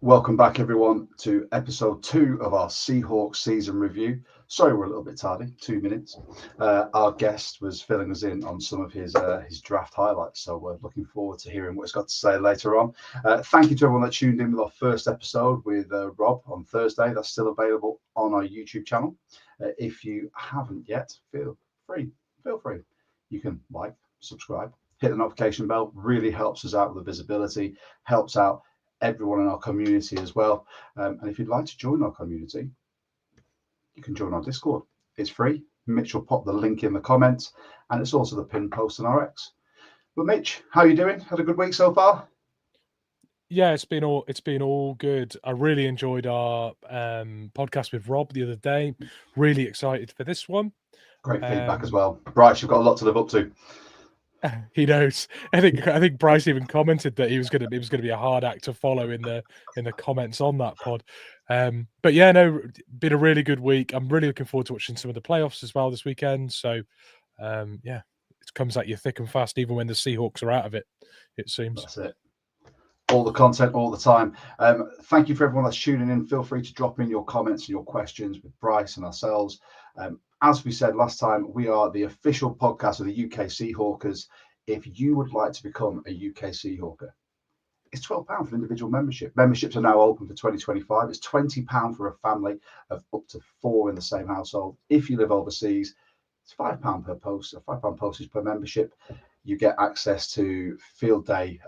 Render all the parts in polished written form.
Welcome back, everyone, to episode 2 of our Seahawks season review. Sorry, we're a little bit tardy, 2 minutes. Our guest was filling us in on some of his draft highlights, so we're looking forward to hearing what he's got to say later on. Thank you to everyone that tuned in with our first episode with Rob on Thursday. That's still available on our YouTube channel. If you haven't yet, feel free. You can like, subscribe, hit the notification bell. Really helps us out with the visibility, helps out everyone in our community as well. And if you'd like to join our community, you can join our Discord. It's free. Mitch will pop the link in the comments, and it's also the pinned post on our X. But Mitch, how are you doing? Had a good week so far? Yeah, it's been all good. I really enjoyed our podcast with Rob the other day. Really excited for this one. Great feedback as well. Bryce, you've got a lot to live up to. He knows. I think Bryce even commented that it was going to be a hard act to follow in the comments on that pod. But yeah, no, been a really good week. I'm really looking forward to watching some of the playoffs as well this weekend. So yeah, it comes at you thick and fast, even when the Seahawks are out of it. It seems. That's it. All the content, all the time. Thank you for everyone that's tuning in. Feel free to drop in your comments and your questions with Bryce and ourselves. As we said last time, we are the official podcast of the UK Seahawkers. If you would like to become a UK Seahawker, it's £12 for individual membership. Memberships are now open for 2025. It's £20 for a family of up to 4 in the same household. If you live overseas, it's £5 per post, a £5 postage per membership. You get access to field day,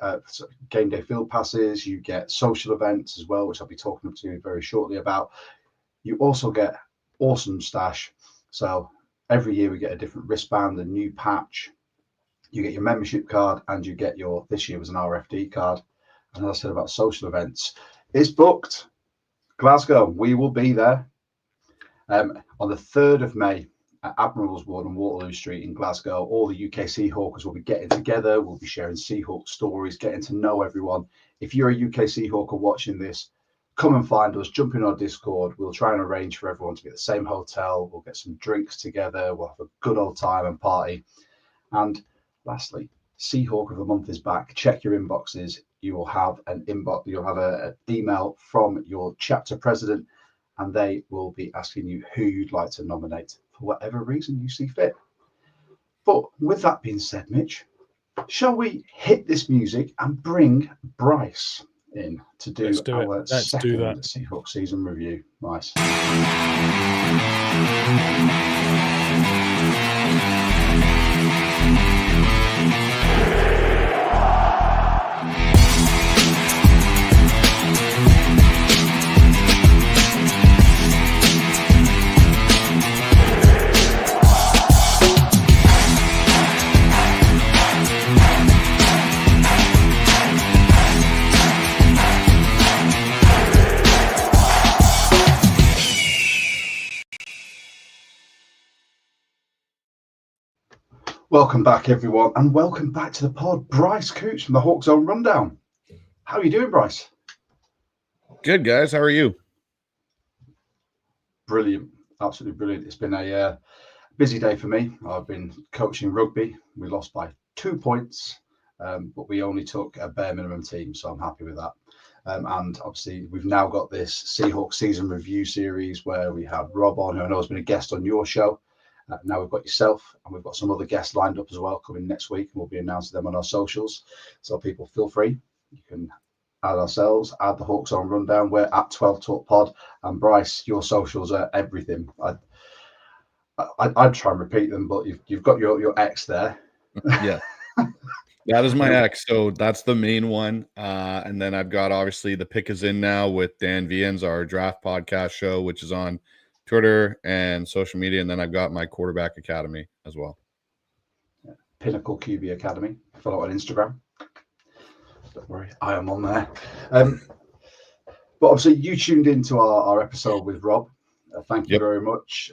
game day field passes. You get social events as well, which I'll be talking to you very shortly about. You also get awesome stash. So every year we get a different wristband, a new patch. You get your membership card, and you get this year was an RFD card. And as I said about social events, it's booked. Glasgow, we will be there on the 3rd of May at Admiral's Ward and Waterloo Street in Glasgow. All the UK Seahawkers will be getting together. We'll be sharing Seahawk stories, getting to know everyone. If you're a UK Seahawker watching this, come and find us, jump in our Discord. We'll try and arrange for everyone to be at the same hotel. We'll get some drinks together. We'll have a good old time and party. And lastly, Seahawk of the Month is back. Check your inboxes. You will have an email from your chapter president, and they will be asking you who you'd like to nominate for whatever reason you see fit. But with that being said, Mitch, shall we hit this music and bring Bryce in to do our second Seahawks season review? Nice. Welcome back, everyone, and welcome back to the pod. Bryce Coutts from the Hawkszone Rundown. How are you doing, Bryce? Good, guys. How are you? Brilliant. Absolutely brilliant. It's been a busy day for me. I've been coaching rugby. We lost by 2 points, but we only took a bare minimum team, so I'm happy with that. And obviously, we've now got this Seahawks season review series where we have Rob on, who I know has been a guest on your show. Now we've got yourself, and we've got some other guests lined up as well coming next week, and we'll be announcing them on our socials. So people, feel free. You can add ourselves, add the Hawkszone Rundown. We're at 12 Talk Pod, and Bryce, your socials are everything. I'd try and repeat them, but you've got your X there. Yeah, that is my X. So that's the main one, and then I've got obviously the Pick Is In Now with Dan Vians, our draft podcast show, which is on Twitter and social media, and then I've got my Quarterback Academy as well. Pinnacle QB Academy. Follow on Instagram. Don't worry, I am on there. But obviously, you tuned into our episode with Rob. Thank you very much.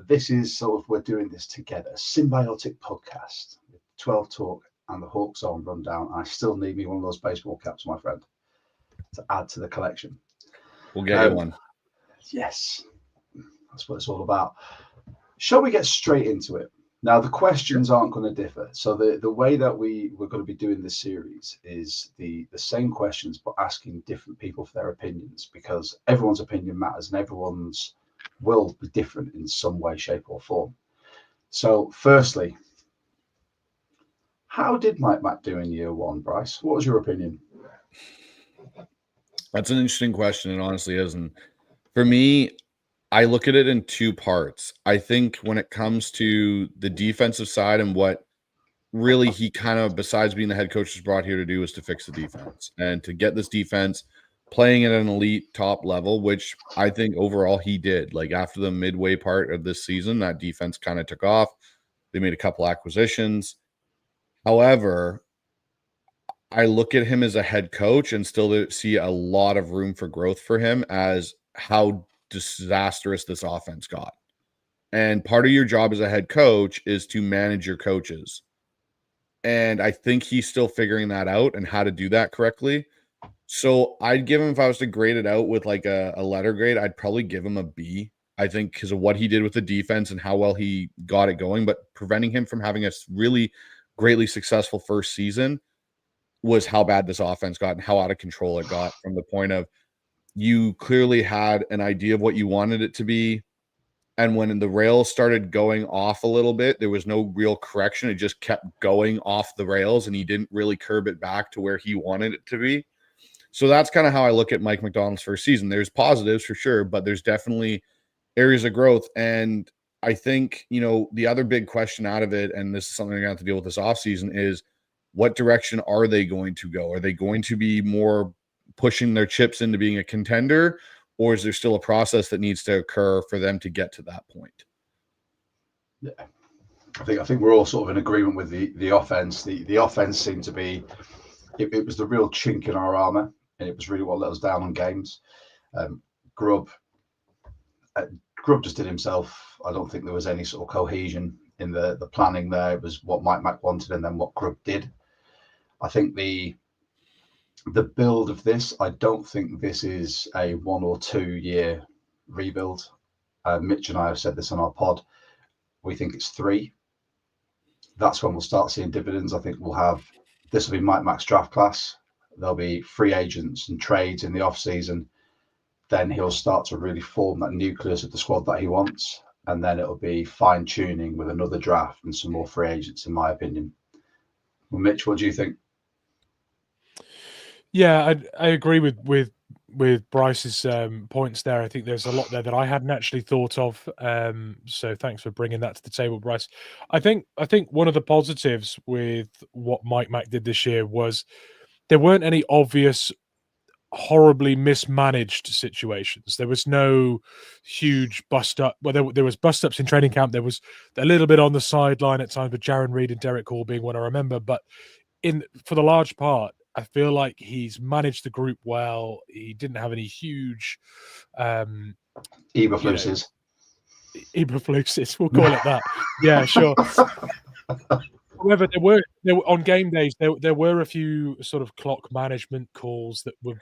This is sort of, we're doing this together. Symbiotic podcast with 12 Talk and the Hawkszone Rundown. I still need me one of those baseball caps, my friend, to add to the collection. We'll get you one. Yes. That's what it's all about. Shall we get straight into it? Now, the questions aren't going to differ. So the way that we're going to be doing this series is the same questions, but asking different people for their opinions, because everyone's opinion matters and everyone's will be different in some way, shape, or form. So, firstly, how did Mike Mac do in year one, Bryce? What was your opinion? That's an interesting question. It honestly is. And for me, I look at it in two parts. I think when it comes to the defensive side and what really he kind of, besides being the head coach, was brought here to do is to fix the defense and to get this defense playing at an elite top level, which I think overall he did. Like after the midway part of this season, that defense kind of took off. They made a couple acquisitions. However, I look at him as a head coach and still see a lot of room for growth for him as how disastrous this offense got. And part of your job as a head coach is to manage your coaches. And I think he's still figuring that out and how to do that correctly. So I'd give him, if I was to grade it out with like a letter grade, I'd probably give him a B. I think because of what he did with the defense and how well he got it going, but preventing him from having a really greatly successful first season was how bad this offense got and how out of control it got, from the point of you clearly had an idea of what you wanted it to be. And when the rails started going off a little bit, there was no real correction. It just kept going off the rails and he didn't really curb it back to where he wanted it to be. So that's kind of how I look at Mike MacDonald's first season. There's positives for sure, but there's definitely areas of growth. And I think, the other big question out of it, and this is something they're going to have to deal with this offseason, is what direction are they going to go? Are they going to be more pushing their chips into being a contender, or is there still a process that needs to occur for them to get to that point? Yeah, I think we're all sort of in agreement with the offense. The offense seemed to be it was the real chink in our armor, and it was really what let us down on games. Grubb just did himself. I don't think there was any sort of cohesion in the planning there. It was what Mike Mac wanted and then what Grubb did. I think the build of this, I don't think this is a 1 or 2 year rebuild. Mitch and I have said this on our pod. We think it's 3. That's when we'll start seeing dividends. I think this will be Mike Mac's draft class. There'll be free agents and trades in the off season. Then he'll start to really form that nucleus of the squad that he wants. And then it'll be fine tuning with another draft and some more free agents, in my opinion. Well, Mitch, what do you think? Yeah, I agree with Bryce's points there. I think there's a lot there that I hadn't actually thought of. So thanks for bringing that to the table, Bryce. I think one of the positives with what Mike Mac did this year was there weren't any obvious horribly mismanaged situations. There was no huge bust up. Well, there was bust ups in training camp. There was a little bit on the sideline at times with Jaron Reed and Derek Hall being what I remember. But for the large part, I feel like he's managed the group well. He didn't have any huge Eberfluses. Eberfluses, we'll call it that. Yeah, sure. However, there were on game days there were a few sort of clock management calls that were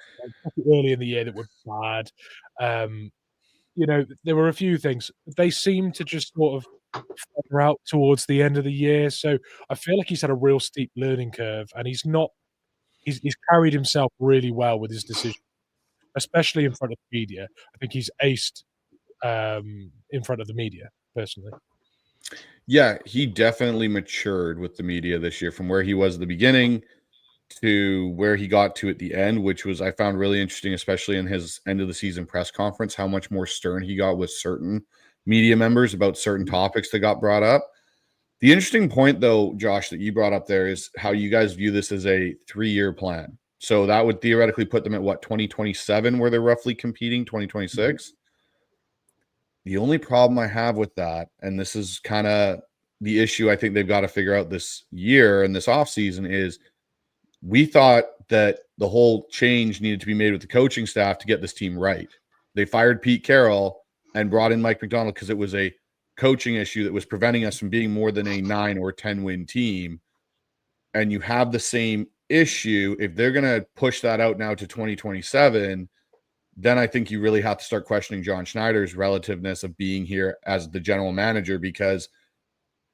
early in the year that were bad. There were a few things. They seemed to just sort of feather out towards the end of the year. So I feel like he's had a real steep learning curve, and he's carried himself really well with his decision, especially in front of the media. I think he's aced in front of the media, personally. Yeah, he definitely matured with the media this year, from where he was at the beginning to where he got to at the end, which was, I found really interesting, especially in his end of the season press conference, how much more stern he got with certain media members about certain topics that got brought up. The interesting point, though, Josh, that you brought up there is how you guys view this as a 3-year plan. So that would theoretically put them at 2027, where they're roughly competing, 2026. The only problem I have with that, and this is kind of the issue I think they've got to figure out this year and this offseason, is we thought that the whole change needed to be made with the coaching staff to get this team right. They fired Pete Carroll and brought in Mike MacDonald because it was a coaching issue that was preventing us from being more than a 9 or 10 win team. And you have the same issue. If they're going to push that out now to 2027, then I think you really have to start questioning John Schneider's relativeness of being here as the general manager, because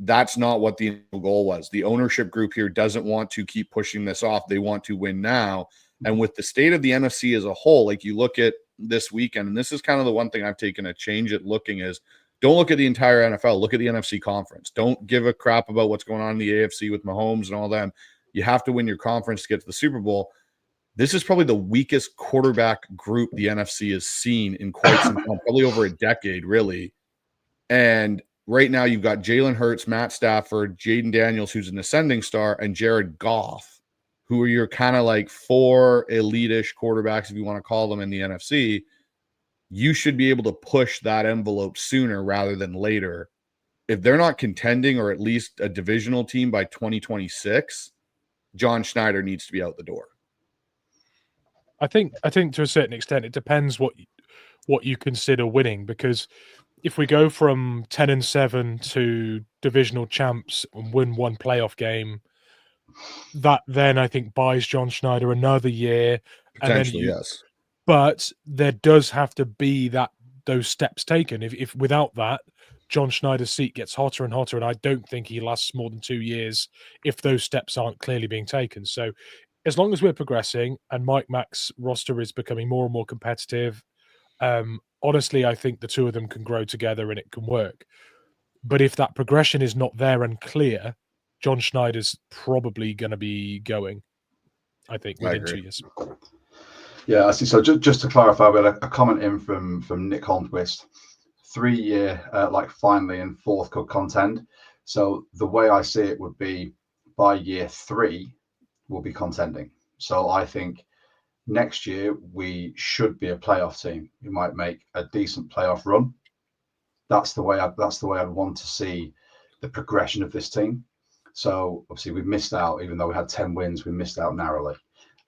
that's not what the goal was. The ownership group here doesn't want to keep pushing this off. They want to win now. And with the state of the NFC as a whole, like you look at this weekend, and this is kind of the one thing I've taken a change at looking is, don't look at the entire NFL. Look at the NFC conference. Don't give a crap about what's going on in the AFC with Mahomes and all them. You have to win your conference to get to the Super Bowl. This is probably the weakest quarterback group the NFC has seen in quite some time, probably over a decade, really. And right now you've got Jalen Hurts, Matt Stafford, Jaden Daniels, who's an ascending star, and Jared Goff, who are your kind of like 4 elite-ish quarterbacks, if you want to call them, in the NFC. You should be able to push that envelope sooner rather than later. If they're not contending or at least a divisional team by 2026, John Schneider needs to be out the door. I think to a certain extent, it depends what you consider winning, because if we go from 10-7 to divisional champs and win one playoff game, that then I think buys John Schneider another year. Potentially, yes. But there does have to be those steps taken. If without that, John Schneider's seat gets hotter and hotter, and I don't think he lasts more than 2 years if those steps aren't clearly being taken. So as long as we're progressing and Mike Mac's roster is becoming more and more competitive, honestly, I think the two of them can grow together and it can work. But if that progression is not there and clear, John Schneider's probably going to be going, I think, within 2 years. Yeah, I see. So just to clarify, we had a comment in from Nick Holmquist. 3-year, finally in fourth could contend. So the way I see it would be by year 3, we'll be contending. So I think next year we should be a playoff team. We might make a decent playoff run. That's the way I'd want to see the progression of this team. So obviously we've missed out, even though we had 10 wins, we missed out narrowly.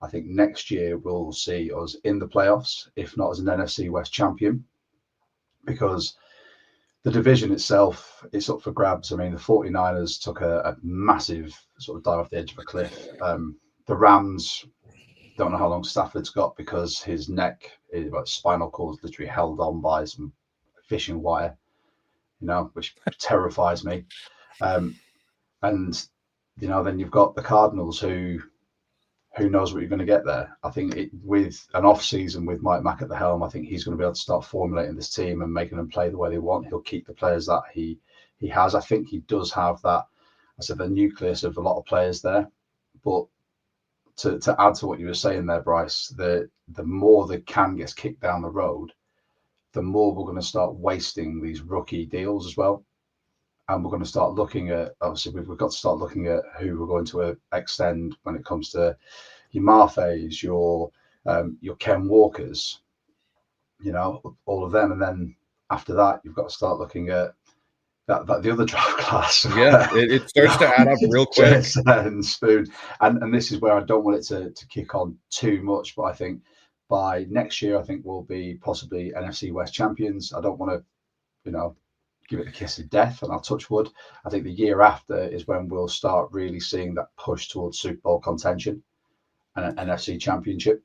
I think next year we'll see us in the playoffs, if not as an NFC West champion, because the division itself is up for grabs. I mean, the 49ers took a massive sort of dive off the edge of a cliff. The Rams, don't know how long Stafford's got because his neck, his spinal cord is literally held on by some fishing wire, which terrifies me. And, then you've got the Cardinals who knows what you're going to get there. I think with an off season with Mike Mac at the helm, I think he's going to be able to start formulating this team and making them play the way they want. He'll keep the players that he has. I think he does have that, the nucleus of a lot of players there. But to add to what you were saying there, Bryce, the more the can gets kicked down the road, the more we're going to start wasting these rookie deals as well. And we're going to start looking at, obviously, we've got to start looking at who we're going to extend when it comes to your Marfays, your Ken Walkers, all of them. And then after that, you've got to start looking at that the other draft class. Yeah, it starts to add up real quick. And Spoon. And this is where I don't want it to kick on too much, but I think by next year, I think we'll be possibly NFC West champions. I don't want to, give it a kiss of death, and I'll touch wood. I think the year after is when we'll start really seeing that push towards Super Bowl contention and an NFC championship.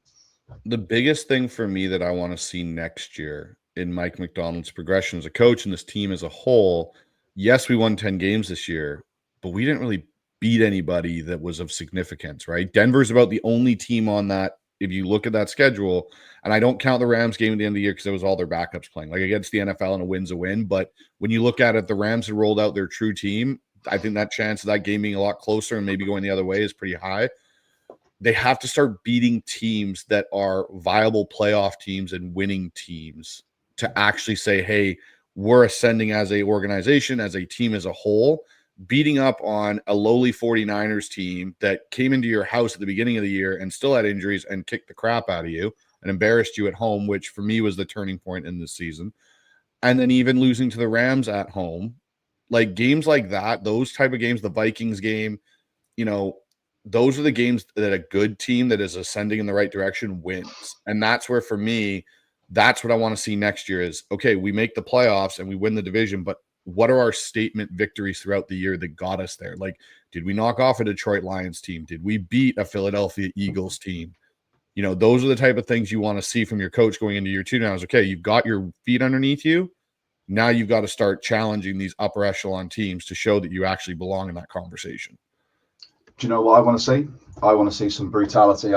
The biggest thing for me that I want to see next year in Mike MacDonald's progression as a coach and this team as a whole, yes, we won 10 games this year, but we didn't really beat anybody that was of significance, right? Denver's about the only team on that. If you look at that schedule, and I don't count the Rams game at the end of the year because it was all their backups playing, like against the NFL, and a win's a win. But when you look at it, the Rams have rolled out their true team. I think that chance of that game being a lot closer and maybe going the other way is pretty high. They have to start beating teams that are viable playoff teams and winning teams to actually say, hey, we're ascending as a organization, as a team as a whole. Beating up on a lowly 49ers team that came into your house at the beginning of the year and still had injuries and kicked the crap out of you and embarrassed you at home, which for me was the turning point in this season. And then even losing to the Rams at home, like games like that, those type of games, the Vikings game, those are the games that a good team that is ascending in the right direction wins. And that's where, for me, that's what I want to see next year is, okay, we make the playoffs and we win the division, but what are our statement victories throughout the year that got us there? Like, did we knock off a Detroit Lions team? Did we beat a Philadelphia Eagles team? Those are the type of things you want to see from your coach going into year 2 now is, okay, you've got your feet underneath you. Now you've got to start challenging these upper echelon teams to show that you actually belong in that conversation. Do you know what I want to see? I want to see some brutality.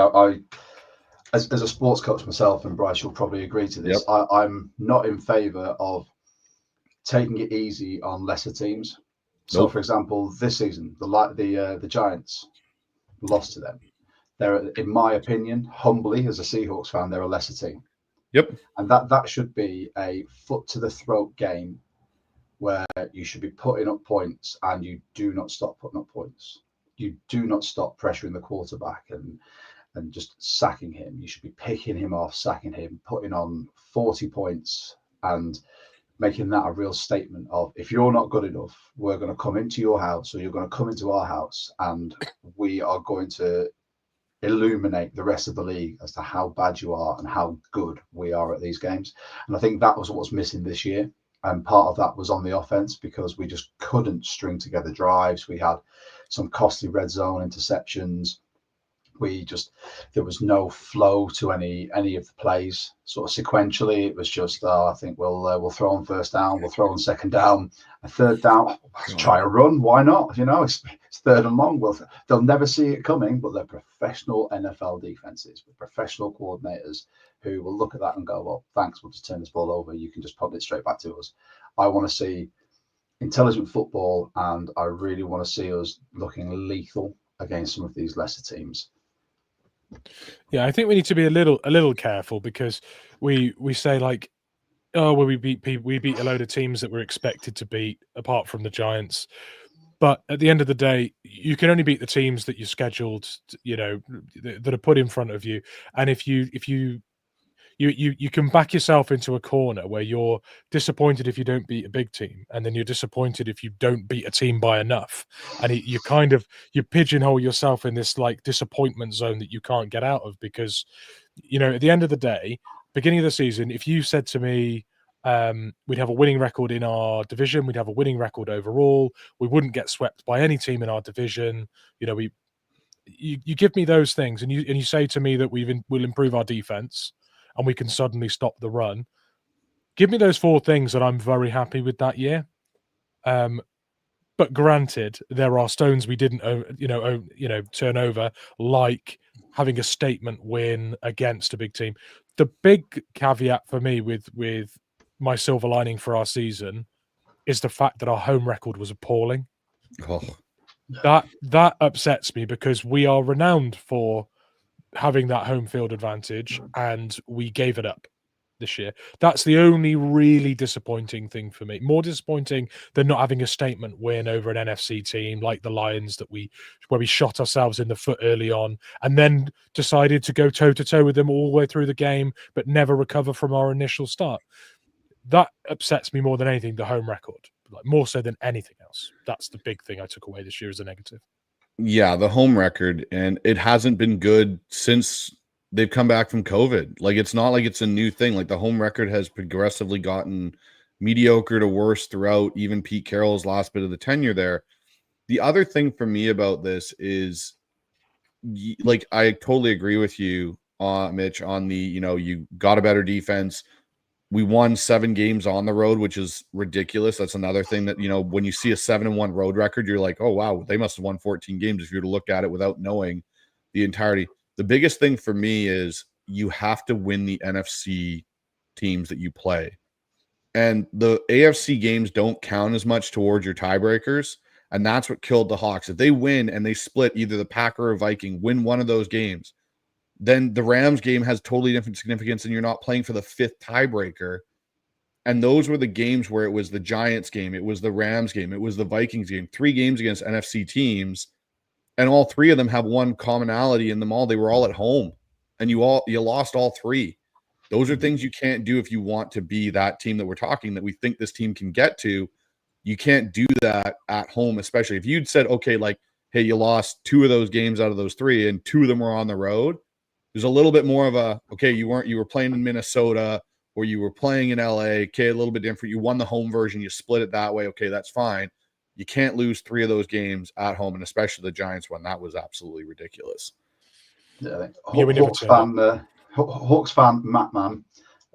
As a sports coach myself, and Bryce, you'll probably agree to this, Yep. I'm not in favour of taking it easy on lesser teams. So, Nope. for example, this season, the Giants lost to them. They're, in my opinion, humbly as a Seahawks fan, they're a lesser team. Yep. And that should be a foot to the throat game where you should be putting up points, and you do not stop putting up points. You do not stop pressuring the quarterback and just sacking him. You should be picking him off, sacking him, putting on 40 points and making that a real statement of, if you're not good enough, we're going to come into your house, or you're going to come into our house, and we are going to illuminate the rest of the league as to how bad you are and how good we are at these games. And I think that was what's missing this year. And part of that was on the offense, because we just couldn't string together drives. We had some costly red zone interceptions. There was no flow to any of the plays. Sort of sequentially, it was just, I think we'll throw on first down, we'll throw on second down, a third down, let's try a run. Why not? It's third and long. Well, they'll never see it coming, but they're professional NFL defenses with professional coordinators who will look at that and go, well, thanks, we'll just turn this ball over. You can just pop it straight back to us. I want to see intelligent football, and I really want to see us looking lethal against some of these lesser teams. Yeah, I think we need to be a little careful, because we say like, oh, well, we beat a load of teams that we're expected to beat, apart from the Giants. But at the end of the day, you can only beat the teams that you're scheduled, that are put in front of you. And if you can back yourself into a corner where you're disappointed if you don't beat a big team, and then you're disappointed if you don't beat a team by enough, and you pigeonhole yourself in this like disappointment zone that you can't get out of. Because at the end of the day, beginning of the season, if you said to me, we'd have a winning record in our division, we'd have a winning record overall, we wouldn't get swept by any team in our division, you give me those things, and you say to me that we'll improve our defense and we can suddenly stop the run. Give me those four things, and I'm very happy with that year. But granted, there are stones we didn't, turn over, like having a statement win against a big team. The big caveat for me with my silver lining for our season is the fact that our home record was appalling. Oh. That upsets me, because we are renowned for having that home field advantage, and we gave it up this year. That's the only really disappointing thing for me. More disappointing than not having a statement win over an NFC team like the Lions, where we shot ourselves in the foot early on and then decided to go toe-to-toe with them all the way through the game, but never recover from our initial start. That upsets me more than anything, the home record, like more so than anything else. That's the big thing I took away this year as a negative. Yeah, the home record, and it hasn't been good since they've come back from COVID. Like, it's not like it's a new thing. Like, the home record has progressively gotten mediocre to worse throughout even Pete Carroll's last bit of the tenure there. The other thing for me about this is, like, I totally agree with you, Mitch, on the, you got a better defense. We won 7 games on the road, which is ridiculous. That's another thing that, when you see a 7-1 road record, you're like, oh, wow, they must have won 14 games if you were to look at it without knowing the entirety. The biggest thing for me is you have to win the NFC teams that you play. And the AFC games don't count as much towards your tiebreakers. And that's what killed the Hawks. If they win and they split either the Packer or Viking, win one of those games, then the Rams game has totally different significance, and you're not playing for the 5th tiebreaker. And those were the games where it was the Giants game, it was the Rams game, it was the Vikings game, 3 games against NFC teams, and all 3 of them have one commonality in them all. They were all at home, and you lost all 3. Those are things you can't do if you want to be that team that we're talking, that we think this team can get to. You can't do that at home, especially if you'd said, okay, like, hey, you lost 2 of those games out of those 3, and 2 of them were on the road. There's a little bit more of a, okay, you were playing in Minnesota, or you were playing in LA. Okay, a little bit different. You won the home version. You split it that way. Okay, that's fine. You can't lose 3 of those games at home, and especially the Giants one. That was absolutely ridiculous. Yeah, Hawks fan Matt Man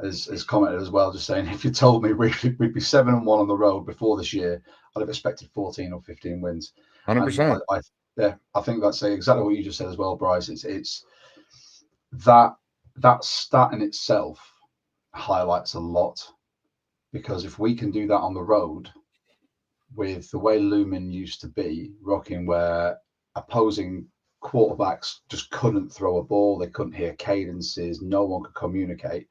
has commented as well, just saying, if you told me we'd be 7-1 on the road before this year, I'd have expected 14 or 15 wins. 100%. I think that's exactly what you just said as well, Bryce. It's that stat in itself highlights a lot, because if we can do that on the road with the way Lumen used to be, rocking, where opposing quarterbacks just couldn't throw a ball, they couldn't hear cadences, no one could communicate,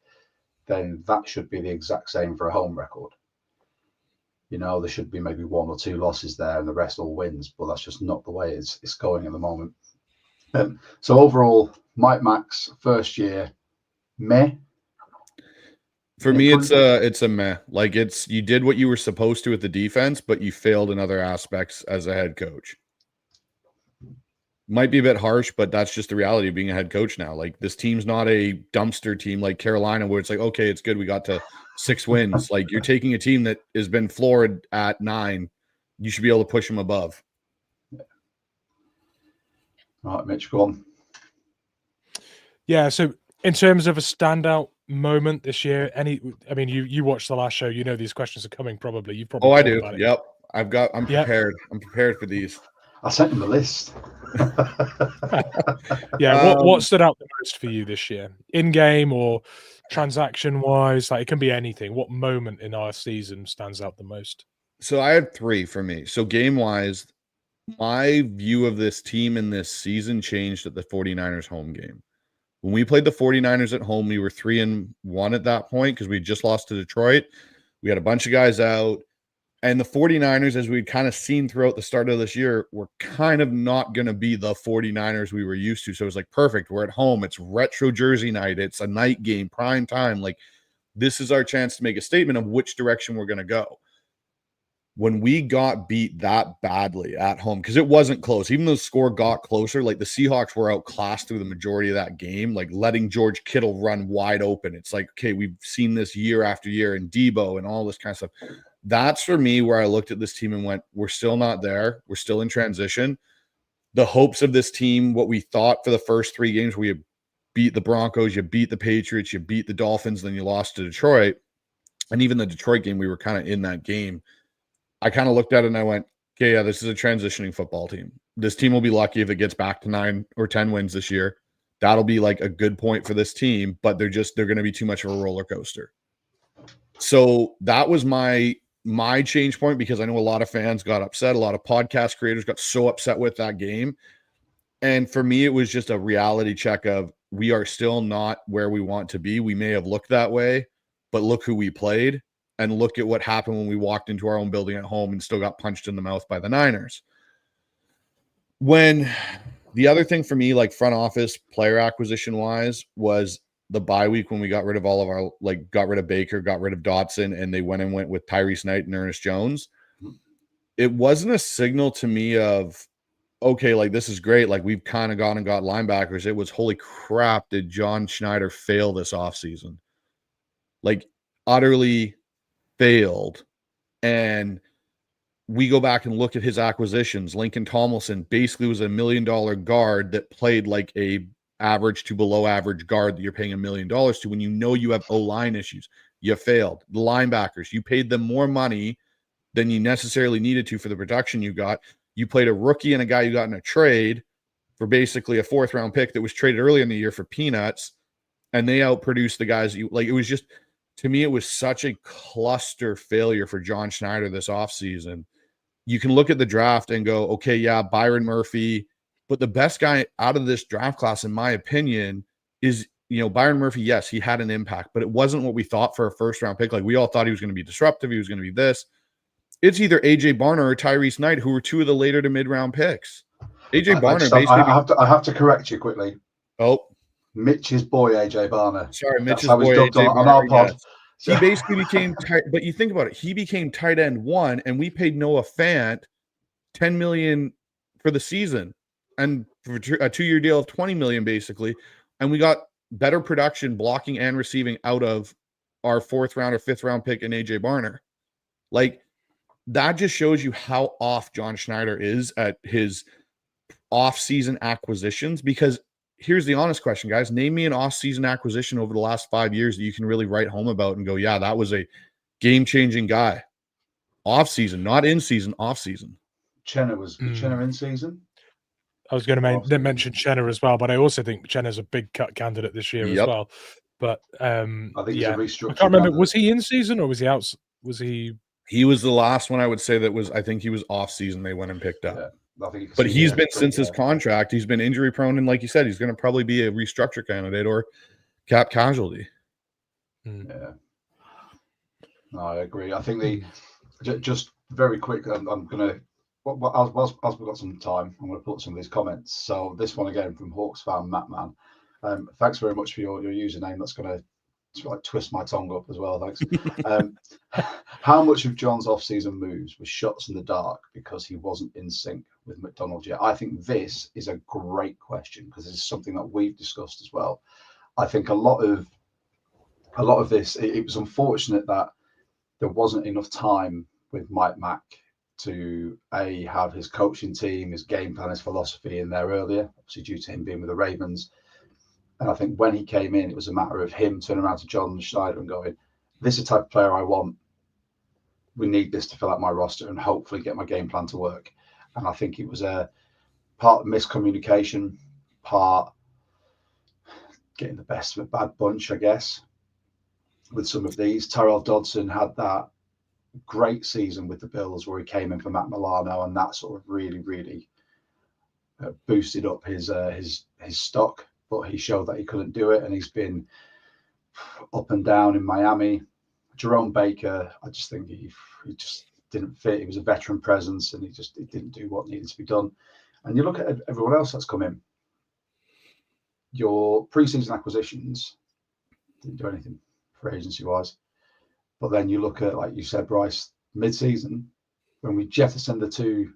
then that should be the exact same for a home record. There should be maybe 1 or 2 losses there and the rest all wins, but that's just not the way it's going at the moment. So overall, Mike Mac's first year, meh. For me, it's a meh. Like, you did what you were supposed to with the defense, but you failed in other aspects as a head coach. Might be a bit harsh, but that's just the reality of being a head coach now. Like, this team's not a dumpster team like Carolina, where it's like, okay, it's good, we got to 6 wins. Like, you're taking a team that has been floored at 9. You should be able to push them above. All right, Mitch, go on. Yeah, so in terms of a standout moment this year, you watched the last show, these questions are coming probably. You've probably I do. about it. Yep. I'm prepared. I'm prepared for these. I sent him the list. Yeah, what stood out the most for you this year? In-game or transaction-wise? Like, it can be anything. What moment in our season stands out the most? So I had 3 for me. So game-wise, my view of this team in this season changed at the 49ers home game. When we played the 49ers at home, we were 3-1 at that point because we just lost to Detroit. We had a bunch of guys out. And the 49ers, as we'd kind of seen throughout the start of this year, were kind of not going to be the 49ers we were used to. So it was like, perfect. We're at home. It's retro jersey night. It's a night game, prime time. Like, this is our chance to make a statement of which direction we're going to go. When we got beat that badly at home, because it wasn't close, even though the score got closer, like, the Seahawks were outclassed through the majority of that game, like letting George Kittle run wide open. It's like, okay, we've seen this year after year, and Debo and all this kind of stuff. That's for me where I looked at this team and went, we're still not there. We're still in transition. The hopes of this team, what we thought for the first 3 games, where you beat the Broncos, you beat the Patriots, you beat the Dolphins, then you lost to Detroit. And even the Detroit game, we were kind of in that game. I kind of looked at it and I went, okay, yeah, this is a transitioning football team. This team will be lucky if it gets back to 9 or 10 wins this year. That'll be like a good point for this team, but they're going to be too much of a roller coaster. So that was my change point, because I know a lot of fans got upset. A lot of podcast creators got so upset with that game. And for me, it was just a reality check of, we are still not where we want to be. We may have looked that way, but look who we played, and look at what happened when we walked into our own building at home and still got punched in the mouth by the Niners. When the other thing for me, like front office player acquisition wise, was the bye week, when we got rid of all of our, like, got rid of Baker, got rid of Dotson, and they went with Tyrese Knight and Ernest Jones. It wasn't a signal to me of, okay, like, this is great. Like, we've kind of gone and got linebackers. It was, holy crap, did John Schneider fail this offseason? Like, utterly failed. And we go back and look at his acquisitions. Lincoln Tomlinson basically was $1 million guard that played like a average to below average guard that you're paying $1 million to, when you know you have O-line issues. You failed. The linebackers, you paid them more money than you necessarily needed to for the production you got. You played a rookie and a guy you got in a trade for basically a 4th round pick that was traded early in the year for peanuts, and they outproduced the guys you like. It was just, to me, it was such a cluster failure for John Schneider this offseason. You can look at the draft and go, okay, yeah, Byron Murphy, but the best guy out of this draft class, in my opinion, is, Byron Murphy. Yes, he had an impact, but it wasn't what we thought for a 1st round pick. Like, we all thought he was going to be disruptive. He was going to be this. It's either AJ Barner or Tyrese Knight, who were 2 of the later to mid-round picks. AJ Barner basically. I have to correct you quickly. Oh, Mitch's boy, AJ Barner. Sorry, Mitch's boy, AJ Barner. On our pod. Yes. He basically became tight, but you think about it, he became tight end 1, and we paid Noah Fant $10 million for the season, and for a 2-year deal of $20 million basically, and we got better production blocking and receiving out of our 4th round or 5th round pick in AJ Barner. Like, that just shows you how off John Schneider is at his off-season acquisitions, because here's the honest question, guys. Name me an off-season acquisition over the last 5 years that you can really write home about and go, yeah, that was a game-changing guy. Off-season, not in-season, off-season. Chenna was Chenna in season. I was going to mention Chenna as well, but I also think Chenna's a big cut candidate this year as well. But I think he's a restructured. I can't remember. Was he in season or was he out? Was he? He was the last one I would say that was. I think he was off-season. They went and picked up. Yeah, I think but he's been since his contract. He's been injury prone, and like you said, he's going to probably be a restructure candidate or cap casualty. Yeah, no, I agree. I think just very quick. I'm going to. As we've got some time, I'm going to put some of these comments. So this one again from Hawks fan Mattman. Thanks very much for your username. That's going to twist my tongue up as well. Thanks. How much of John's off-season moves were shots in the dark because he wasn't in sync with MacDonald yet? I think this is a great question because this is something that we've discussed as well. I think a lot of this, it was unfortunate that there wasn't enough time with Mike Mac to have his coaching team, his game plan, his philosophy in there earlier, obviously due to him being with the Ravens. And I think when he came in, it was a matter of him turning around to John Schneider and going, this is the type of player I want. We need this to fill out my roster and hopefully get my game plan to work. And I think it was a part miscommunication, part getting the best of a bad bunch, I guess, with some of these. Tyrell Dodson had that great season with the Bills where he came in for Matt Milano, and that sort of really, really boosted up his stock. But he showed that he couldn't do it, and he's been up and down in Miami. Jerome Baker, I just think he just didn't fit. He was a veteran presence, and he didn't do what needed to be done. And you look at everyone else that's come in. Your preseason acquisitions didn't do anything for agency-wise. But then you look at, like you said, Bryce, mid-season, when we jettisoned the two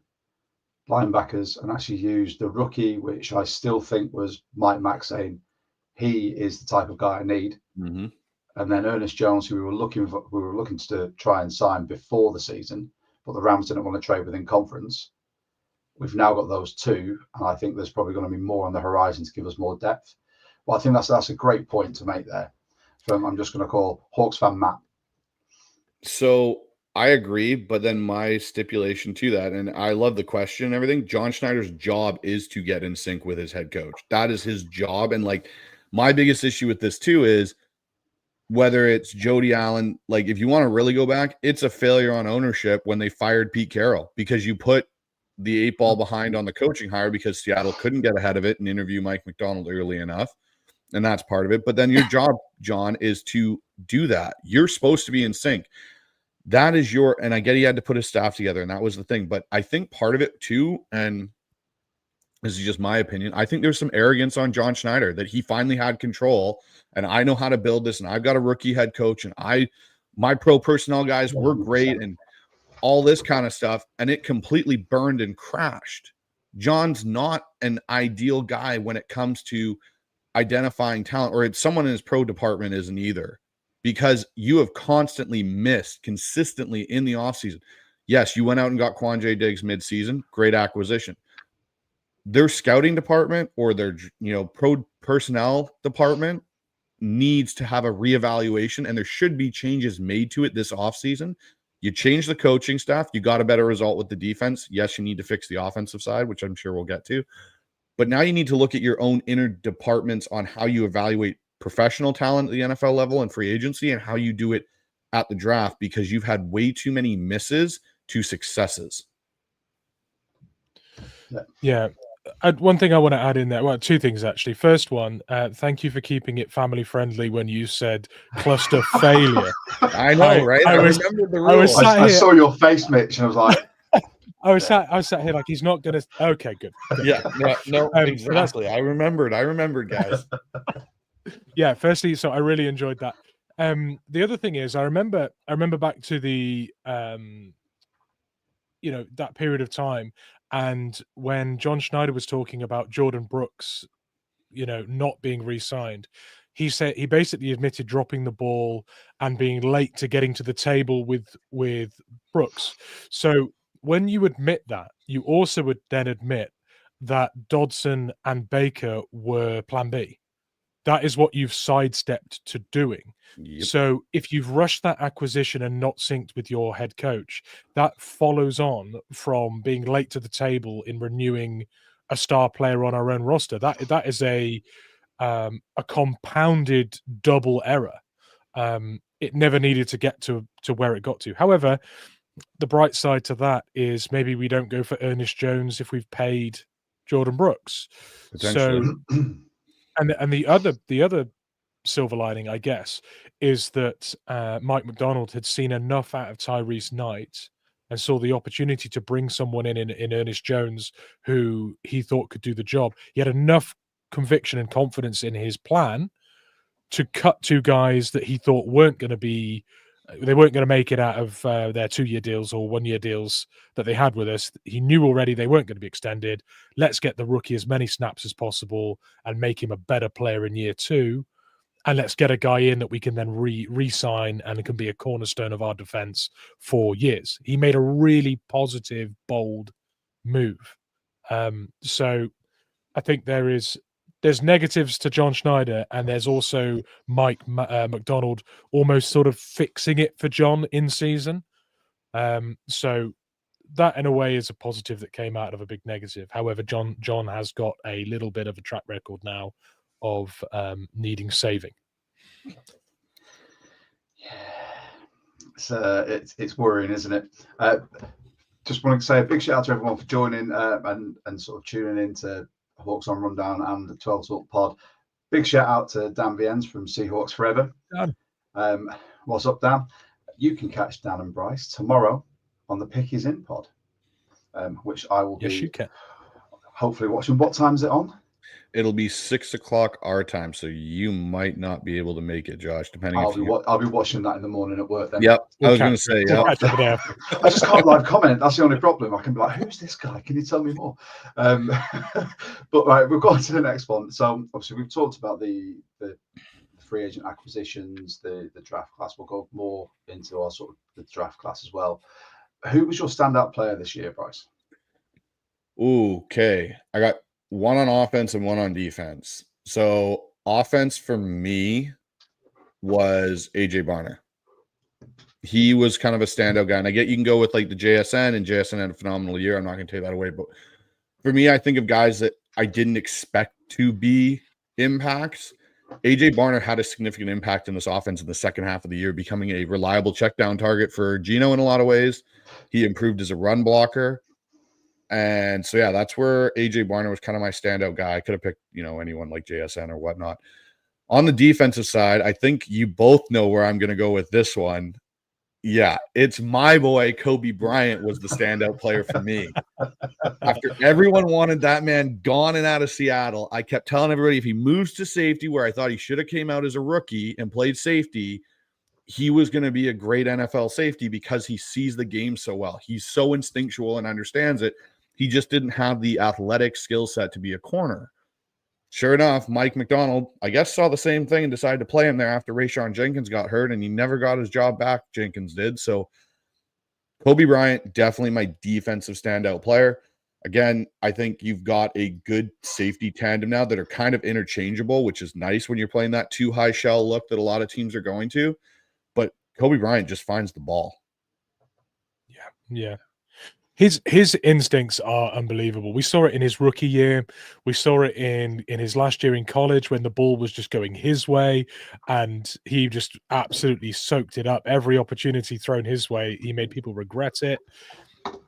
linebackers and actually used the rookie, which I still think was Mike Mack saying he is the type of guy I need. Mm-hmm. And then Ernest Jones, who we were looking to try and sign before the season, but the Rams didn't want to trade within conference. We've now got those two, and I think there's probably going to be more on the horizon to give us more depth. But I think that's a great point to make there. I'm just going to call Hawks fan Matt. So I agree, but then my stipulation to that, and I love the question and everything, John Schneider's job is to get in sync with his head coach. That is his job. And like my biggest issue with this too is whether it's Jody Allen, like if you want to really go back, it's a failure on ownership when they fired Pete Carroll because you put the 8-ball behind on the coaching hire because Seattle couldn't get ahead of it and interview Mike MacDonald early enough. And that's part of it. But then your job, John, is to do that. You're supposed to be in sync. That is and I get he had to put his staff together, and that was the thing. But I think part of it too, and this is just my opinion, I think there's some arrogance on John Schneider that he finally had control, and I know how to build this, and I've got a rookie head coach, and my pro personnel guys were great, and all this kind of stuff, and it completely burned and crashed. John's not an ideal guy when it comes to identifying talent, or it's someone in his pro department isn't either. Because you have constantly missed consistently in the offseason. Yes, you went out and got Quandre Diggs midseason. Great acquisition. Their scouting department or their pro personnel department needs to have a reevaluation, and there should be changes made to it this offseason. You change the coaching staff. You got a better result with the defense. Yes, you need to fix the offensive side, which I'm sure we'll get to. But now you need to look at your own inner departments on how you evaluate professional talent at the NFL level and free agency and how you do it at the draft, because you've had way too many misses to successes. Yeah. One thing I want to add in there, well, two things actually. First one, thank you for keeping it family friendly when you said cluster failure. I know, right? I remember the rules. I saw your face, Mitch, and I was like, I was sat here like he's not gonna. Okay, good. Yeah, no, exactly. I remembered, guys. Yeah. Firstly, so I really enjoyed that. The other thing is, I remember back to the that period of time, and when John Schneider was talking about Jordan Brooks, not being re-signed, he said he basically admitted dropping the ball and being late to getting to the table with Brooks. So when you admit that, you also would then admit that Dodson and Baker were plan B. That is what you've sidestepped to doing. Yep. So if you've rushed that acquisition and not synced with your head coach, that follows on from being late to the table in renewing a star player on our own roster. That is a compounded double error. It never needed to get to where it got to. However, the bright side to that is maybe we don't go for Ernest Jones if we've paid Jordan Brooks. Potentially. So, and the other silver lining, I guess, is that Mike MacDonald had seen enough out of Tyrese Knight and saw the opportunity to bring someone in Ernest Jones who he thought could do the job. He had enough conviction and confidence in his plan to cut two guys that he thought weren't going to make it out of their 2-year deals or 1-year deals that they had with us. He knew already they weren't going to be extended. Let's get the rookie as many snaps as possible and make him a better player in year 2. And let's get a guy in that we can then re-sign and can be a cornerstone of our defense for years. He made a really positive, bold move. So I think there's negatives to John Schneider, and there's also Mike MacDonald almost sort of fixing it for John in season. So that in a way is a positive that came out of a big negative. However, John has got a little bit of a track record now of needing saving. Yeah, it's worrying, isn't it? Just wanted to say a big shout out to everyone for joining and sort of tuning in to Hawkszone Rundown and the 12 Talk Pod. Big shout out to Dan Viens from Seahawks Forever. Dan. What's up, Dan? You can catch Dan and Bryce tomorrow on the Pick Is In Pod, which I will be hopefully watching. What time is it on? It'll be 6 o'clock our time, so you might not be able to make it, Josh. Depending, I'll be watching that in the morning at work. Then. Yep, I was going to say. I just can't live comment. That's the only problem. I can be like, "Who's this guy? Can you tell me more?" But right, we've gone to the next one. So obviously, we've talked about the free agent acquisitions, the draft class. We'll go more into our sort of the draft class as well. Who was your standout player this year, Bryce? Okay, I got one on offense and one on defense. So offense for me was AJ Barner. He was kind of a standout guy. And I get you can go with like the JSN, and JSN had a phenomenal year. I'm not going to take that away. But for me, I think of guys that I didn't expect to be impacts. AJ Barner had a significant impact in this offense in the second half of the year, becoming a reliable check down target for Geno in a lot of ways. He improved as a run blocker. And so, yeah, that's where AJ Barner was kind of my standout guy. I could have picked, anyone like JSN or whatnot. On the defensive side, I think you both know where I'm going to go with this one. Yeah, it's my boy, Kobe Bryant was the standout player for me. After everyone wanted that man gone and out of Seattle, I kept telling everybody if he moves to safety, where I thought he should have came out as a rookie and played safety, he was going to be a great NFL safety because he sees the game so well. He's so instinctual and understands it. He just didn't have the athletic skill set to be a corner. Sure enough, Mike MacDonald, I guess, saw the same thing and decided to play him there after Rayshon Jenkins got hurt, and he never got his job back. Jenkins did. So Kobe Bryant, definitely my defensive standout player. Again, I think you've got a good safety tandem now that are kind of interchangeable, which is nice when you're playing that too high shell look that a lot of teams are going to. But Kobe Bryant just finds the ball. Yeah. His instincts are unbelievable. We saw it in his rookie year. We saw it in his last year in college when the ball was just going his way, and he just absolutely soaked it up. Every opportunity thrown his way, he made people regret it.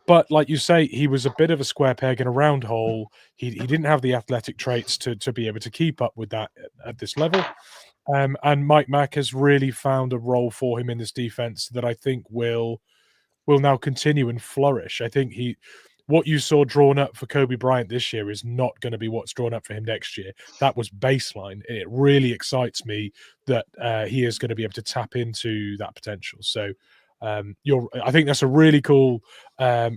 But like you say, he was a bit of a square peg in a round hole. He didn't have the athletic traits to be able to keep up with that at this level. And Mike Mack has really found a role for him in this defense that I think will now continue and flourish. I think what you saw drawn up for Kobe Bryant this year is not going to be what's drawn up for him next year. That was baseline. It really excites me that he is going to be able to tap into that potential. So I think that's a really cool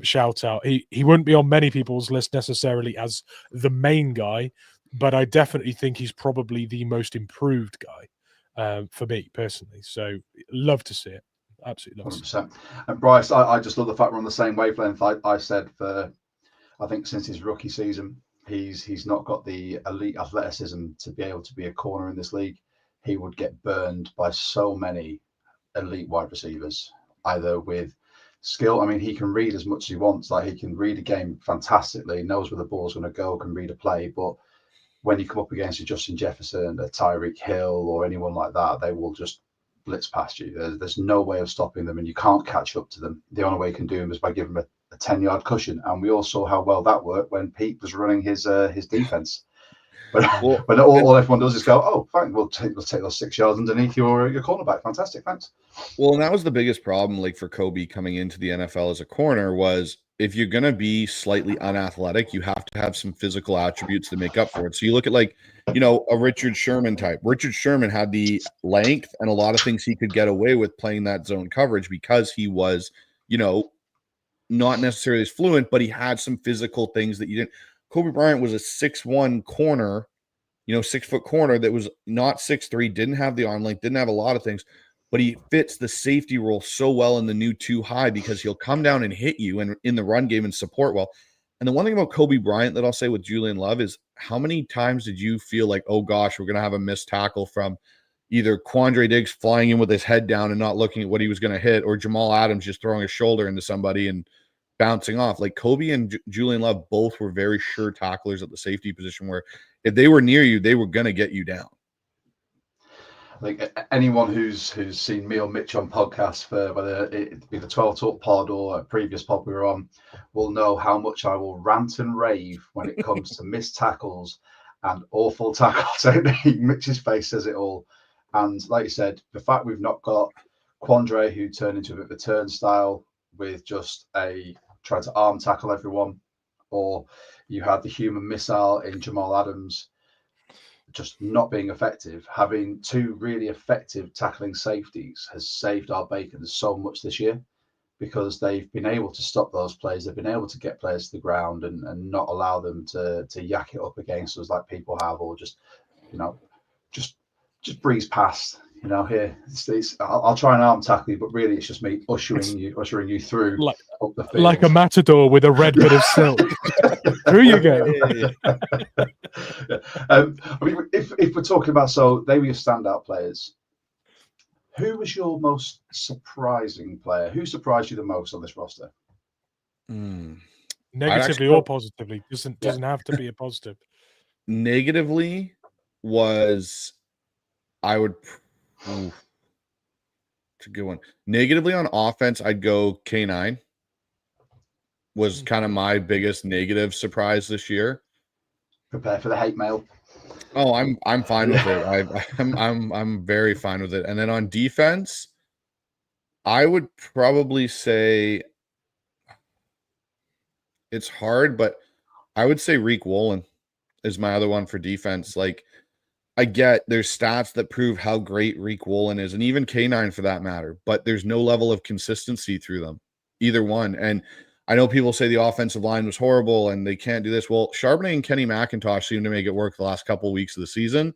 shout out. He wouldn't be on many people's list necessarily as the main guy, but I definitely think he's probably the most improved guy for me personally. So love to see it. Absolutely. 100%. And Bryce, I just love the fact we're on the same wavelength. I said I think since his rookie season, He's not got the elite athleticism to be able to be a corner in this league. He would get burned by so many elite wide receivers, either with skill. I mean, he can read as much as he wants. Like, he can read a game fantastically, knows where the ball's going to go, can read a play. But when you come up against a Justin Jefferson, a Tyreek Hill, or anyone like that, they will just blitz past you. There's no way of stopping them, and you can't catch up to them. The only way you can do them is by giving them a 10-yard cushion. And we all saw how well that worked when Pete was running his defense. But all everyone does is go, oh, fine, we'll take those 6 yards underneath your cornerback. Fantastic, thanks. Well, and that was the biggest problem, like, for Kobe coming into the NFL as a corner, was if you're going to be slightly unathletic, you have to have some physical attributes to make up for it. So you look at, like, you know, a Richard Sherman type. Richard Sherman had the length and a lot of things he could get away with playing that zone coverage because he was, you know, not necessarily as fluent, but he had some physical things that you didn't. Kobe Bryant was a 6'1" corner, you know, 6-foot corner that was not 6'3", didn't have the arm length, didn't have a lot of things, but he fits the safety role so well in the new 2 high because he'll come down and hit you and in the run game and support well. And the one thing about Kobe Bryant that I'll say with Julian Love is, how many times did you feel like, oh gosh, we're going to have a missed tackle from either Quandre Diggs flying in with his head down and not looking at what he was going to hit, or Jamal Adams just throwing a shoulder into somebody and bouncing off? Like, Kobe and Julian Love both were very sure tacklers at the safety position, where if they were near you, they were going to get you down. Like, anyone who's seen me or Mitch on podcasts, for whether it be the 12 Talk pod or a previous pod we were on, will know how much I will rant and rave when it comes to missed tackles and awful tackles. Mitch's face says it all. And like you said, the fact we've not got Quandre, who turned into a bit of a turnstile with just trying to arm tackle everyone, or you had the human missile in Jamal Adams just not being effective. Having 2 really effective tackling safeties has saved our bacon so much this year, because they've been able to stop those plays. They've been able to get players to the ground and not allow them to yak it up against us like people have, or just, you know, just breeze past. You know, here I'll try and arm tackle you, but really it's just me ushering you through up the field, like a matador with a red bit of silk. Through you go. I mean, if we're talking about, so they were your standout players, who was your most surprising player? Who surprised you the most on this roster? Negatively or positively? Doesn't have to be a positive. Negatively was, it's a good one. Negatively on offense, I'd go K9. Was kind of my biggest negative surprise this year. Prepare for the hate mail. Oh, I'm fine with it. I'm very fine with it. And then on defense, I would probably say, it's hard, but I would say Reek Woolen is my other one for defense. Like, I get there's stats that prove how great Reek Woolen is, and even K9 for that matter, but there's no level of consistency through them, either one. And I know people say the offensive line was horrible and they can't do this. Well, Charbonnet and Kenny McIntosh seem to make it work the last couple of weeks of the season.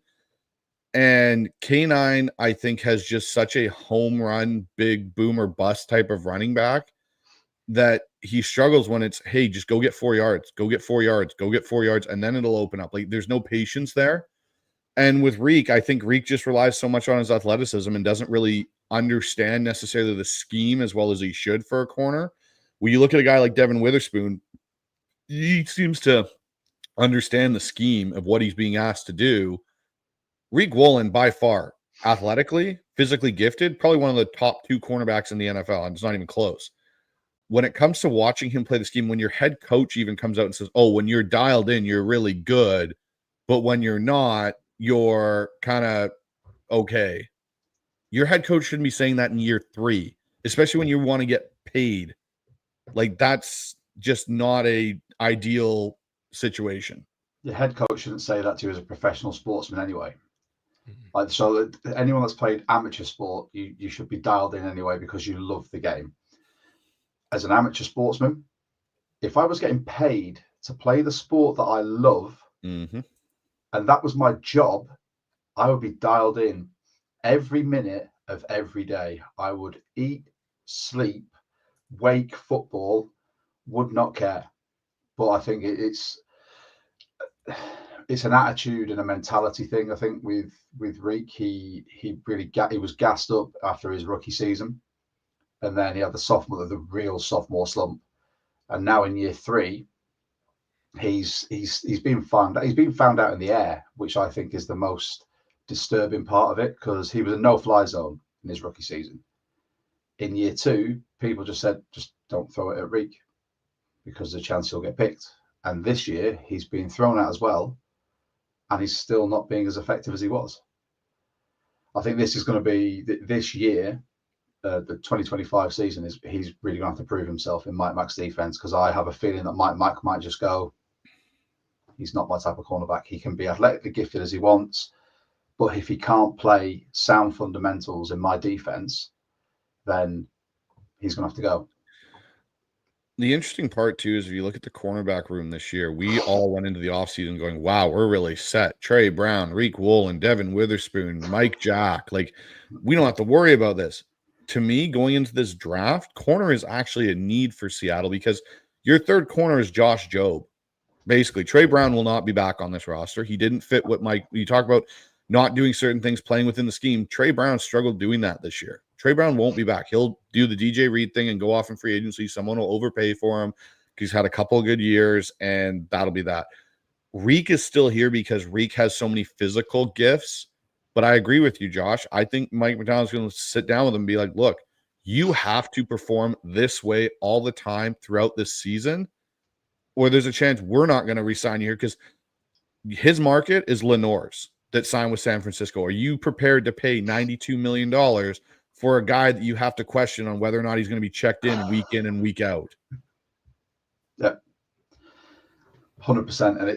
And K9, I think, has just such a home run, big boomer bust type of running back that he struggles when it's, hey, just go get 4 yards, go get 4 yards, go get 4 yards, and then it'll open up. Like, there's no patience there. And with Reek, I think Reek just relies so much on his athleticism and doesn't really understand necessarily the scheme as well as he should for a corner. When you look at a guy like Devin Witherspoon, he seems to understand the scheme of what he's being asked to do. Reek Woolen, by far, athletically, physically gifted, probably one of the top 2 cornerbacks in the NFL, and it's not even close. When it comes to watching him play the scheme, when your head coach even comes out and says, oh, when you're dialed in, you're really good, but when you're not, you're kind of okay. Your head coach shouldn't be saying that in year 3, especially when you want to get paid. Like, that's just not a ideal situation. Your head coach shouldn't say that to you as a professional sportsman anyway. Like, so anyone that's played amateur sport, you should be dialed in anyway because you love the game. As an amateur sportsman, if I was getting paid to play the sport that I love, and that was my job, I would be dialed in every minute of every day. I would eat, sleep, wake football, would not care. But I think it's it's an attitude and a mentality thing. I think with Reek, he was gassed up after his rookie season, and then he had the real sophomore slump, and now in year 3, he's been found out in the air, which I think is the most disturbing part of it, because he was a no-fly zone in his rookie season. In year 2, people just said, just don't throw it at Reek because there's a chance he'll get picked. And this year he's been thrown out as well, and he's still not being as effective as he was. I think this is going to be this year, the 2025 season, he's really going to have to prove himself in Mike Mac's defense, because I have a feeling that Mike Mac might just go, he's not my type of cornerback. He can be athletically gifted as he wants, but if he can't play sound fundamentals in my defense, then he's going to have to go. The interesting part, too, is if you look at the cornerback room this year, we all went into the offseason going, wow, we're really set. Trey Brown, Reek Woolen, Devin Witherspoon, Mike Jack. Like, we don't have to worry about this. To me, going into this draft, corner is actually a need for Seattle, because your third corner is Josh Jobe. Basically, Trey Brown will not be back on this roster. He didn't fit what Mike, you talk about not doing certain things, playing within the scheme. Trey Brown struggled doing that this year. Trey Brown won't be back. He'll do the DJ Reed thing and go off in free agency. Someone will overpay for him because he's had a couple of good years, and that'll be that. Reek is still here because Reek has so many physical gifts. But I agree with you, Josh. I think Mike MacDonald's going to sit down with him and be like, look, you have to perform this way all the time throughout this season, or there's a chance we're not going to re-sign you here, because his market is Lenore's that signed with San Francisco. Are you prepared to pay $92 million for a guy that you have to question on whether or not he's going to be checked in and week out? Yeah, 100%. And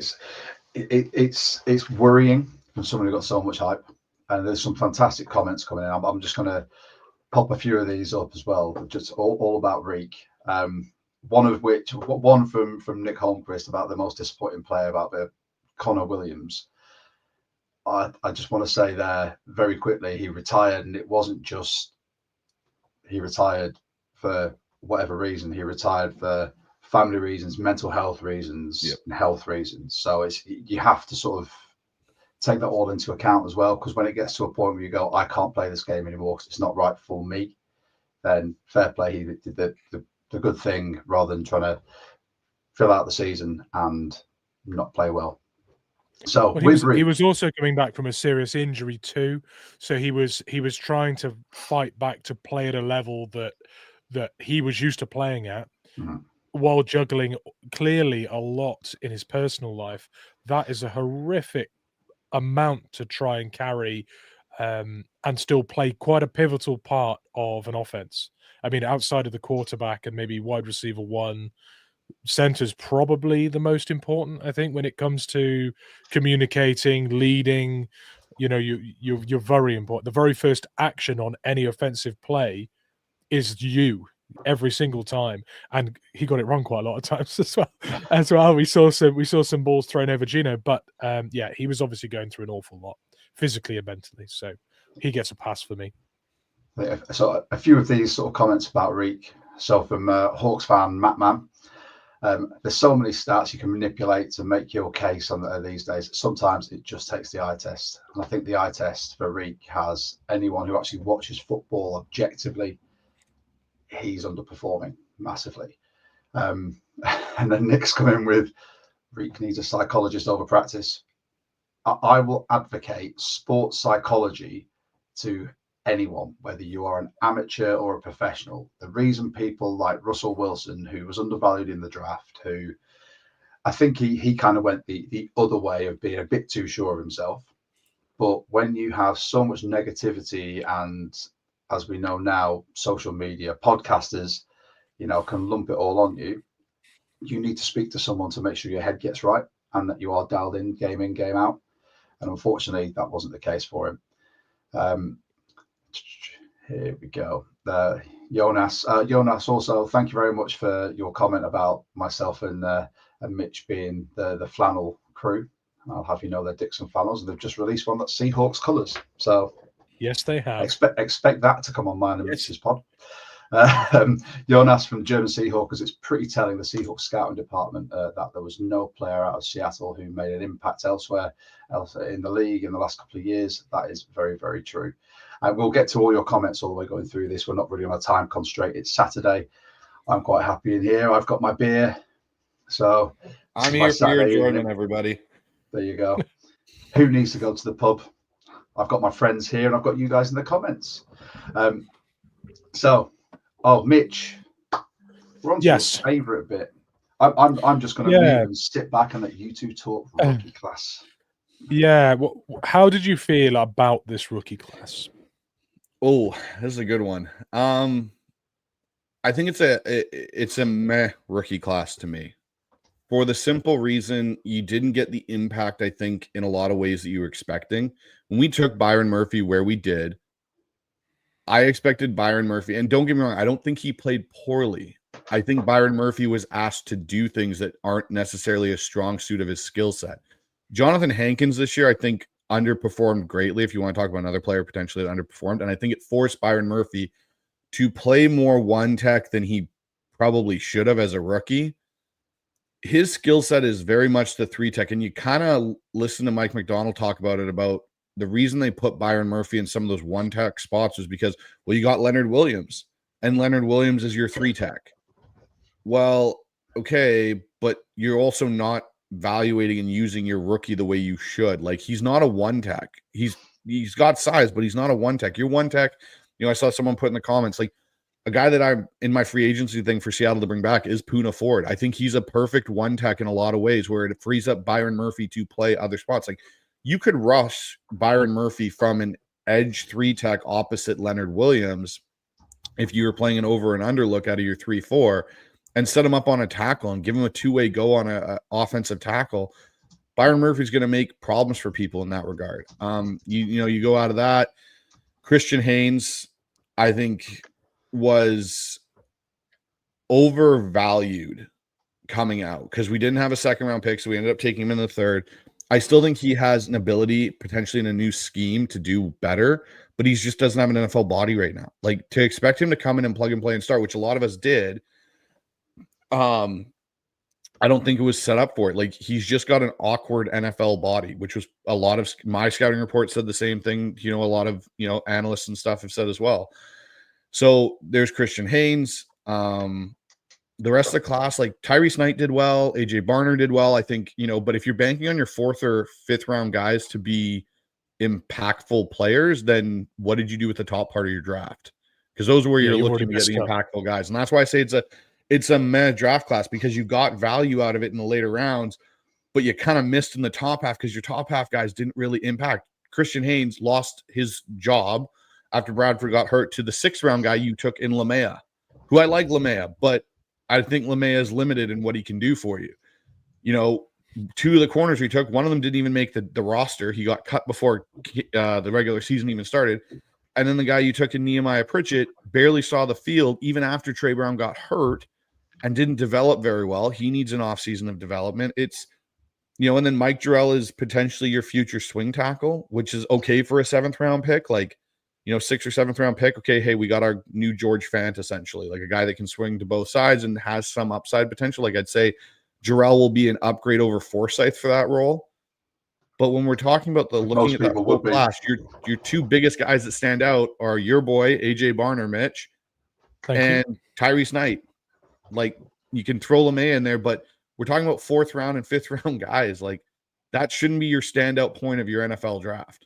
it's worrying from someone who got so much hype. And there's some fantastic comments coming in. I'm just going to pop a few of these up as well, just all about Reek. One from Nick Holmquist about the most disappointing player, about the Connor Williams. I just want to say there very quickly, he retired, and it wasn't just he retired for whatever reason. He retired for family reasons, mental health reasons, and health reasons. So you have to sort of take that all into account as well, because when it gets to a point where you go, I can't play this game anymore because it's not right for me, then fair play. He did the good thing rather than trying to fill out the season and not play well. So he was also coming back from a serious injury too, so he was trying to fight back to play at a level that he was used to playing at, while juggling clearly a lot in his personal life. That is a horrific amount to try and carry, and still play quite a pivotal part of an offense. I mean, outside of the quarterback and maybe wide receiver 1, center's probably the most important, I think, when it comes to communicating, leading. You know, you're very important. The very first action on any offensive play is you every single time, and he got it wrong quite a lot of times as well. We saw some balls thrown over Gino, but he was obviously going through an awful lot physically and mentally, so he gets a pass for me. So a few of these sort of comments about Reek. So from Hawks fan Matt Man, there's so many stats you can manipulate to make your case on these days. Sometimes it just takes the eye test, and I think the eye test for Reek has anyone who actually watches football objectively. He's underperforming massively. And then Nick's coming with Reek needs a psychologist over practice. I will advocate sports psychology to anyone, whether you are an amateur or a professional. The reason people like Russell Wilson, who was undervalued in the draft, who I think he kind of went the other way of being a bit too sure of himself. But when you have so much negativity, and as we know now, social media, podcasters, can lump it all on you, you need to speak to someone to make sure your head gets right and that you are dialed in, game out. And unfortunately, that wasn't the case for him. Here we go. Jonas, also, thank you very much for your comment about myself and Mitch being the flannel crew. I'll have you know they're Dixon flannels, and they've just released one that's Seahawks colours. So yes, they have. Expect that to come on mine and Mitch's pod. Jonas from German Seahawkers, it's pretty telling the Seahawks scouting department that there was no player out of Seattle who made an impact elsewhere in the league in the last couple of years. That is very, very true. We'll get to all your comments all the way going through this. We're not really on a time constraint. It's Saturday. I'm quite happy in here. I've got my beer. So I'm here for your enjoyment, everybody. There you go. Who needs to go to the pub? I've got my friends here and I've got you guys in the comments. Mitch, we're on to your favourite bit. I'm just going to move and sit back and let you two talk rookie class. Yeah. How did you feel about this rookie class? This is a good one. I think it's a meh rookie class to me, for the simple reason you didn't get the impact, I think, in a lot of ways that you were expecting. When we took Byron Murphy where we did, I expected Byron Murphy, and don't get me wrong, I don't think he played poorly. I think Byron Murphy was asked to do things that aren't necessarily a strong suit of his skill set. Jonathan Hankins this year, I think, underperformed greatly, if you want to talk about another player potentially that underperformed, and I think it forced Byron Murphy to play more one tech than he probably should have as a rookie. His skill set is very much the three tech, and you kind of listen to Mike MacDonald talk about it, about the reason they put Byron Murphy in some of those one tech spots was because, well, you got Leonard Williams, and Leonard Williams is your three tech. Well, okay, but you're also not evaluating and using your rookie the way you should. Like, he's not a one tech. He's got size, but he's not a one tech. Your one tech, I saw someone put in the comments, like, a guy that I'm in my free agency thing for Seattle to bring back is Poona Ford. I think he's a perfect one tech in a lot of ways, where it frees up Byron Murphy to play other spots. Like, you could rush Byron Murphy from an edge three tech opposite Leonard Williams if you were playing an over and under look out of your 3-4 and set him up on a tackle and give him a two-way go on a offensive tackle. Byron Murphy's going to make problems for people in that regard. You go out of that. Christian Haynes, I think, was overvalued coming out because we didn't have a second round pick, so we ended up taking him in the third. I still think he has an ability potentially in a new scheme to do better, but he just doesn't have an NFL body right now. Like, to expect him to come in and plug and play and start, which a lot of us did, I don't think it was set up for it. Like, he's just got an awkward NFL body, which was a lot of my scouting reports said the same thing. A lot of, analysts and stuff have said as well. So there's Christian Haynes. The rest of the class, like Tyrese Knight did well, AJ Barner did well, I think, but if you're banking on your fourth or fifth round guys to be impactful players, then what did you do with the top part of your draft? Because those are where you're looking to get the impactful guys. And that's why I say it's a meh draft class, because you got value out of it in the later rounds, but you kind of missed in the top half because your top half guys didn't really impact. Christian Haynes lost his job after Bradford got hurt to the sixth round guy you took in Lamea, who I like Lamea, but I think Lamea is limited in what he can do for you. Two of the corners we took, one of them didn't even make the roster. He got cut before the regular season even started. And then the guy you took in Nehemiah Pritchett barely saw the field even after Trey Brown got hurt and didn't develop very well. He needs an offseason of development. It's, and then Mike Jarrell is potentially your future swing tackle, which is okay for a seventh round pick. Like, 6th or 7th round pick. Okay, hey, we got our new George Fant, essentially, like a guy that can swing to both sides and has some upside potential. Like, I'd say Jarrell will be an upgrade over Forsyth for that role. But when we're talking about looking at that whole class, your two biggest guys that stand out are your boy AJ Barner, Mitch, and Tyrese Knight. Like, you can throw Lamea in there, but we're talking about 4th round and 5th round guys. Like, that shouldn't be your standout point of your NFL draft.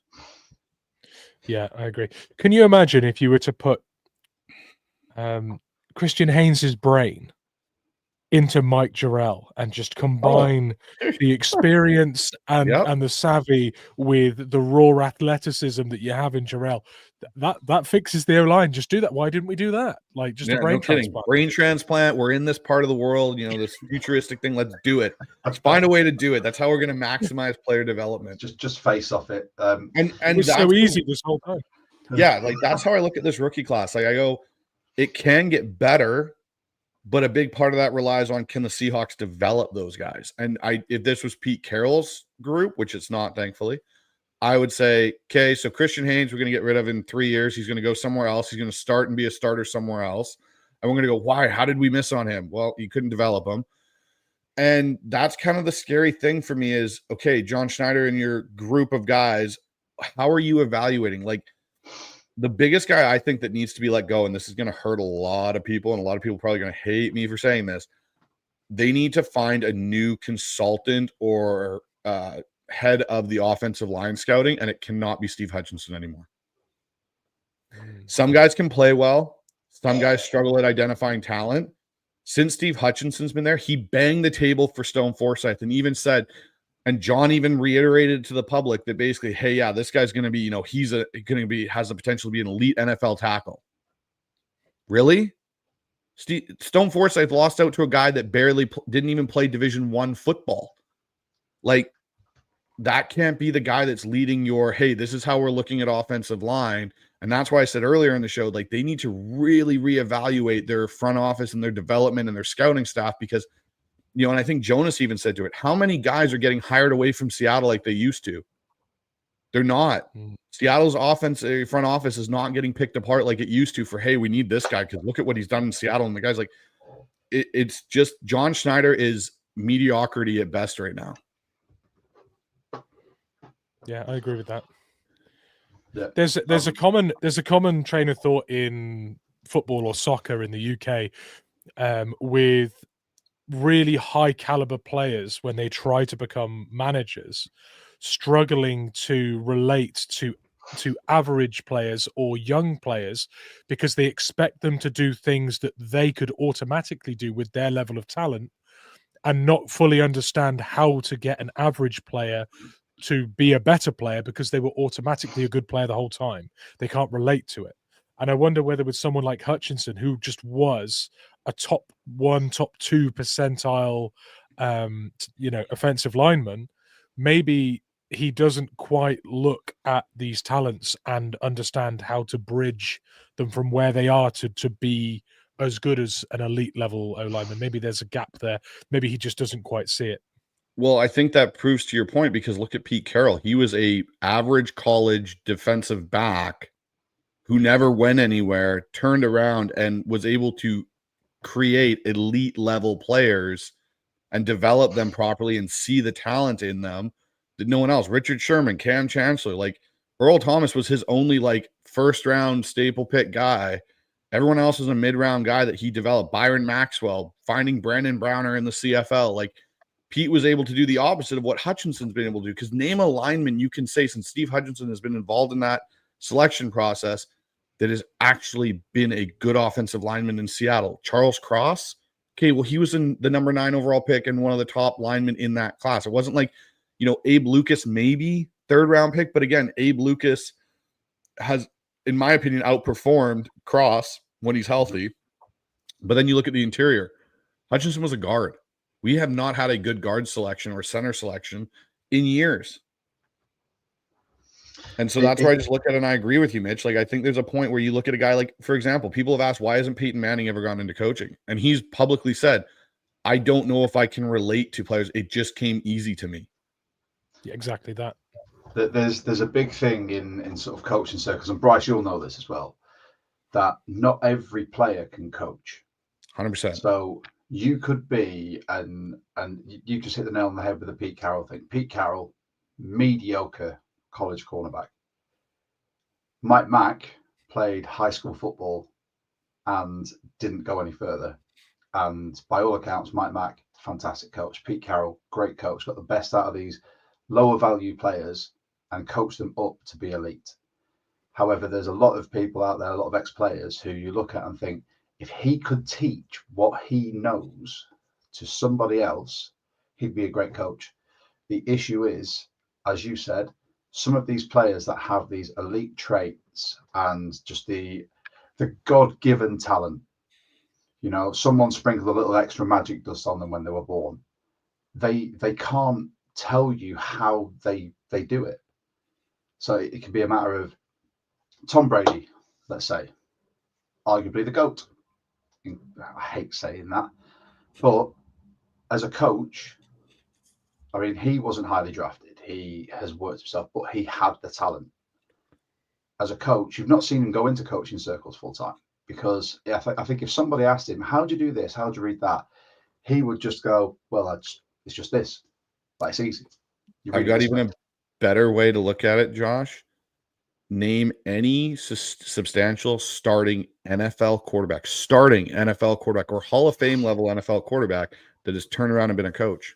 Yeah, I agree. Can you imagine if you were to put Christian Haynes' brain into Mike Jarrell and just combine the experience and the savvy with the raw athleticism that you have in Jarrell? That fixes the O-line. Just do that. Why didn't we do that? Like, just a brain transplant. Brain transplant. We're in this part of the world, this futuristic thing. Let's do it. Let's find a way to do it. That's how we're going to maximize player development. Just face off it. And it's so easy this whole time. Yeah, like, that's how I look at this rookie class. Like, I go, it can get better, but a big part of that relies on, can the Seahawks develop those guys? And if this was Pete Carroll's group, which it's not, thankfully, I would say, okay, so Christian Haynes, we're going to get rid of in 3 years. He's going to go somewhere else. He's going to start and be a starter somewhere else. And we're going to go, why? How did we miss on him? Well, you couldn't develop him. And that's kind of the scary thing for me is, okay, John Schneider and your group of guys, how are you evaluating? Like, the biggest guy I think that needs to be let go, and this is going to hurt a lot of people, and a lot of people are probably going to hate me for saying this, they need to find a new consultant or head of the offensive line scouting, and it cannot be Steve Hutchinson anymore. Some guys can play well. Some guys struggle at identifying talent. Since Steve Hutchinson's been there, he banged the table for Stone Forsythe and even said, and John even reiterated to the public that basically, hey, yeah, this guy's going to be, has the potential to be an elite NFL tackle. Really? Stone Forsythe lost out to a guy that barely didn't even play Division I football. Like, that can't be the guy that's leading your, hey, this is how we're looking at offensive line. And that's why I said earlier in the show, like, they need to really reevaluate their front office and their development and their scouting staff because, and I think Jonas even said to it, how many guys are getting hired away from Seattle like they used to? They're not. Seattle's front office is not getting picked apart like it used to for, hey, we need this guy because look at what he's done in Seattle. And the guy's like, it's just John Schneider is mediocrity at best right now. Yeah, I agree with that. Yeah. There's a common train of thought in football or soccer in the UK with really high caliber players when they try to become managers struggling to relate to average players or young players because they expect them to do things that they could automatically do with their level of talent and not fully understand how to get an average player to be a better player because they were automatically a good player the whole time. They can't relate to it. And I wonder whether with someone like Hutchinson, who just was a top 1, top 2 percentile, offensive lineman, maybe he doesn't quite look at these talents and understand how to bridge them from where they are to be as good as an elite level O-lineman. Maybe there's a gap there. Maybe he just doesn't quite see it. Well, I think that proves to your point because look at Pete Carroll. He was a average college defensive back who never went anywhere, turned around and was able to create elite level players and develop them properly and see the talent in them that no one else. Richard Sherman, Cam Chancellor, like Earl Thomas was his only like first round staple pick guy. Everyone else was a mid-round guy that he developed. Byron Maxwell, finding Brandon Browner in the CFL. Like, Pete was able to do the opposite of what Hutchinson's been able to do. Because name a lineman you can say since Steve Hutchinson has been involved in that selection process that has actually been a good offensive lineman in Seattle. Charles Cross. Okay, well, he was in the number 9 overall pick and one of the top linemen in that class. It wasn't like, Abe Lucas, maybe 3rd round pick. But again, Abe Lucas has, in my opinion, outperformed Cross when he's healthy. But then you look at the interior. Hutchinson was a guard. We have not had a good guard selection or center selection in years. And so that's where I just look at it and I agree with you, Mitch. Like, I think there's a point where you look at a guy like, for example, people have asked, why hasn't Peyton Manning ever gone into coaching? And he's publicly said, I don't know if I can relate to players. It just came easy to me. Yeah, exactly that. There's a big thing in sort of coaching circles, and Bryce, you'll know this as well, that not every player can coach. 100%. So you could be, and you just hit the nail on the head with the Pete Carroll thing. Pete Carroll, mediocre college cornerback. Mike Mack played high school football and didn't go any further. And by all accounts, Mike Mack, fantastic coach. Pete Carroll, great coach, got the best out of these lower value players and coached them up to be elite. However, there's a lot of people out there, a lot of ex-players who you look at and think, if he could teach what he knows to somebody else, he'd be a great coach. The issue is, as you said, some of these players that have these elite traits and just the God-given talent, someone sprinkled a little extra magic dust on them when they were born. They can't tell you how they do it. So it can be a matter of Tom Brady, let's say, arguably the GOAT. I hate saying that, but as a coach, I mean, he wasn't highly drafted. He has worked himself, but he had the talent. As a coach, you've not seen him go into coaching circles full time because I think if somebody asked him, how do you do this? How do you read that? He would just go, well, it's just this. Like, it's easy. I've got even a better way to look at it, Josh. Name any substantial starting NFL quarterback or Hall of Fame level NFL quarterback that has turned around and been a coach,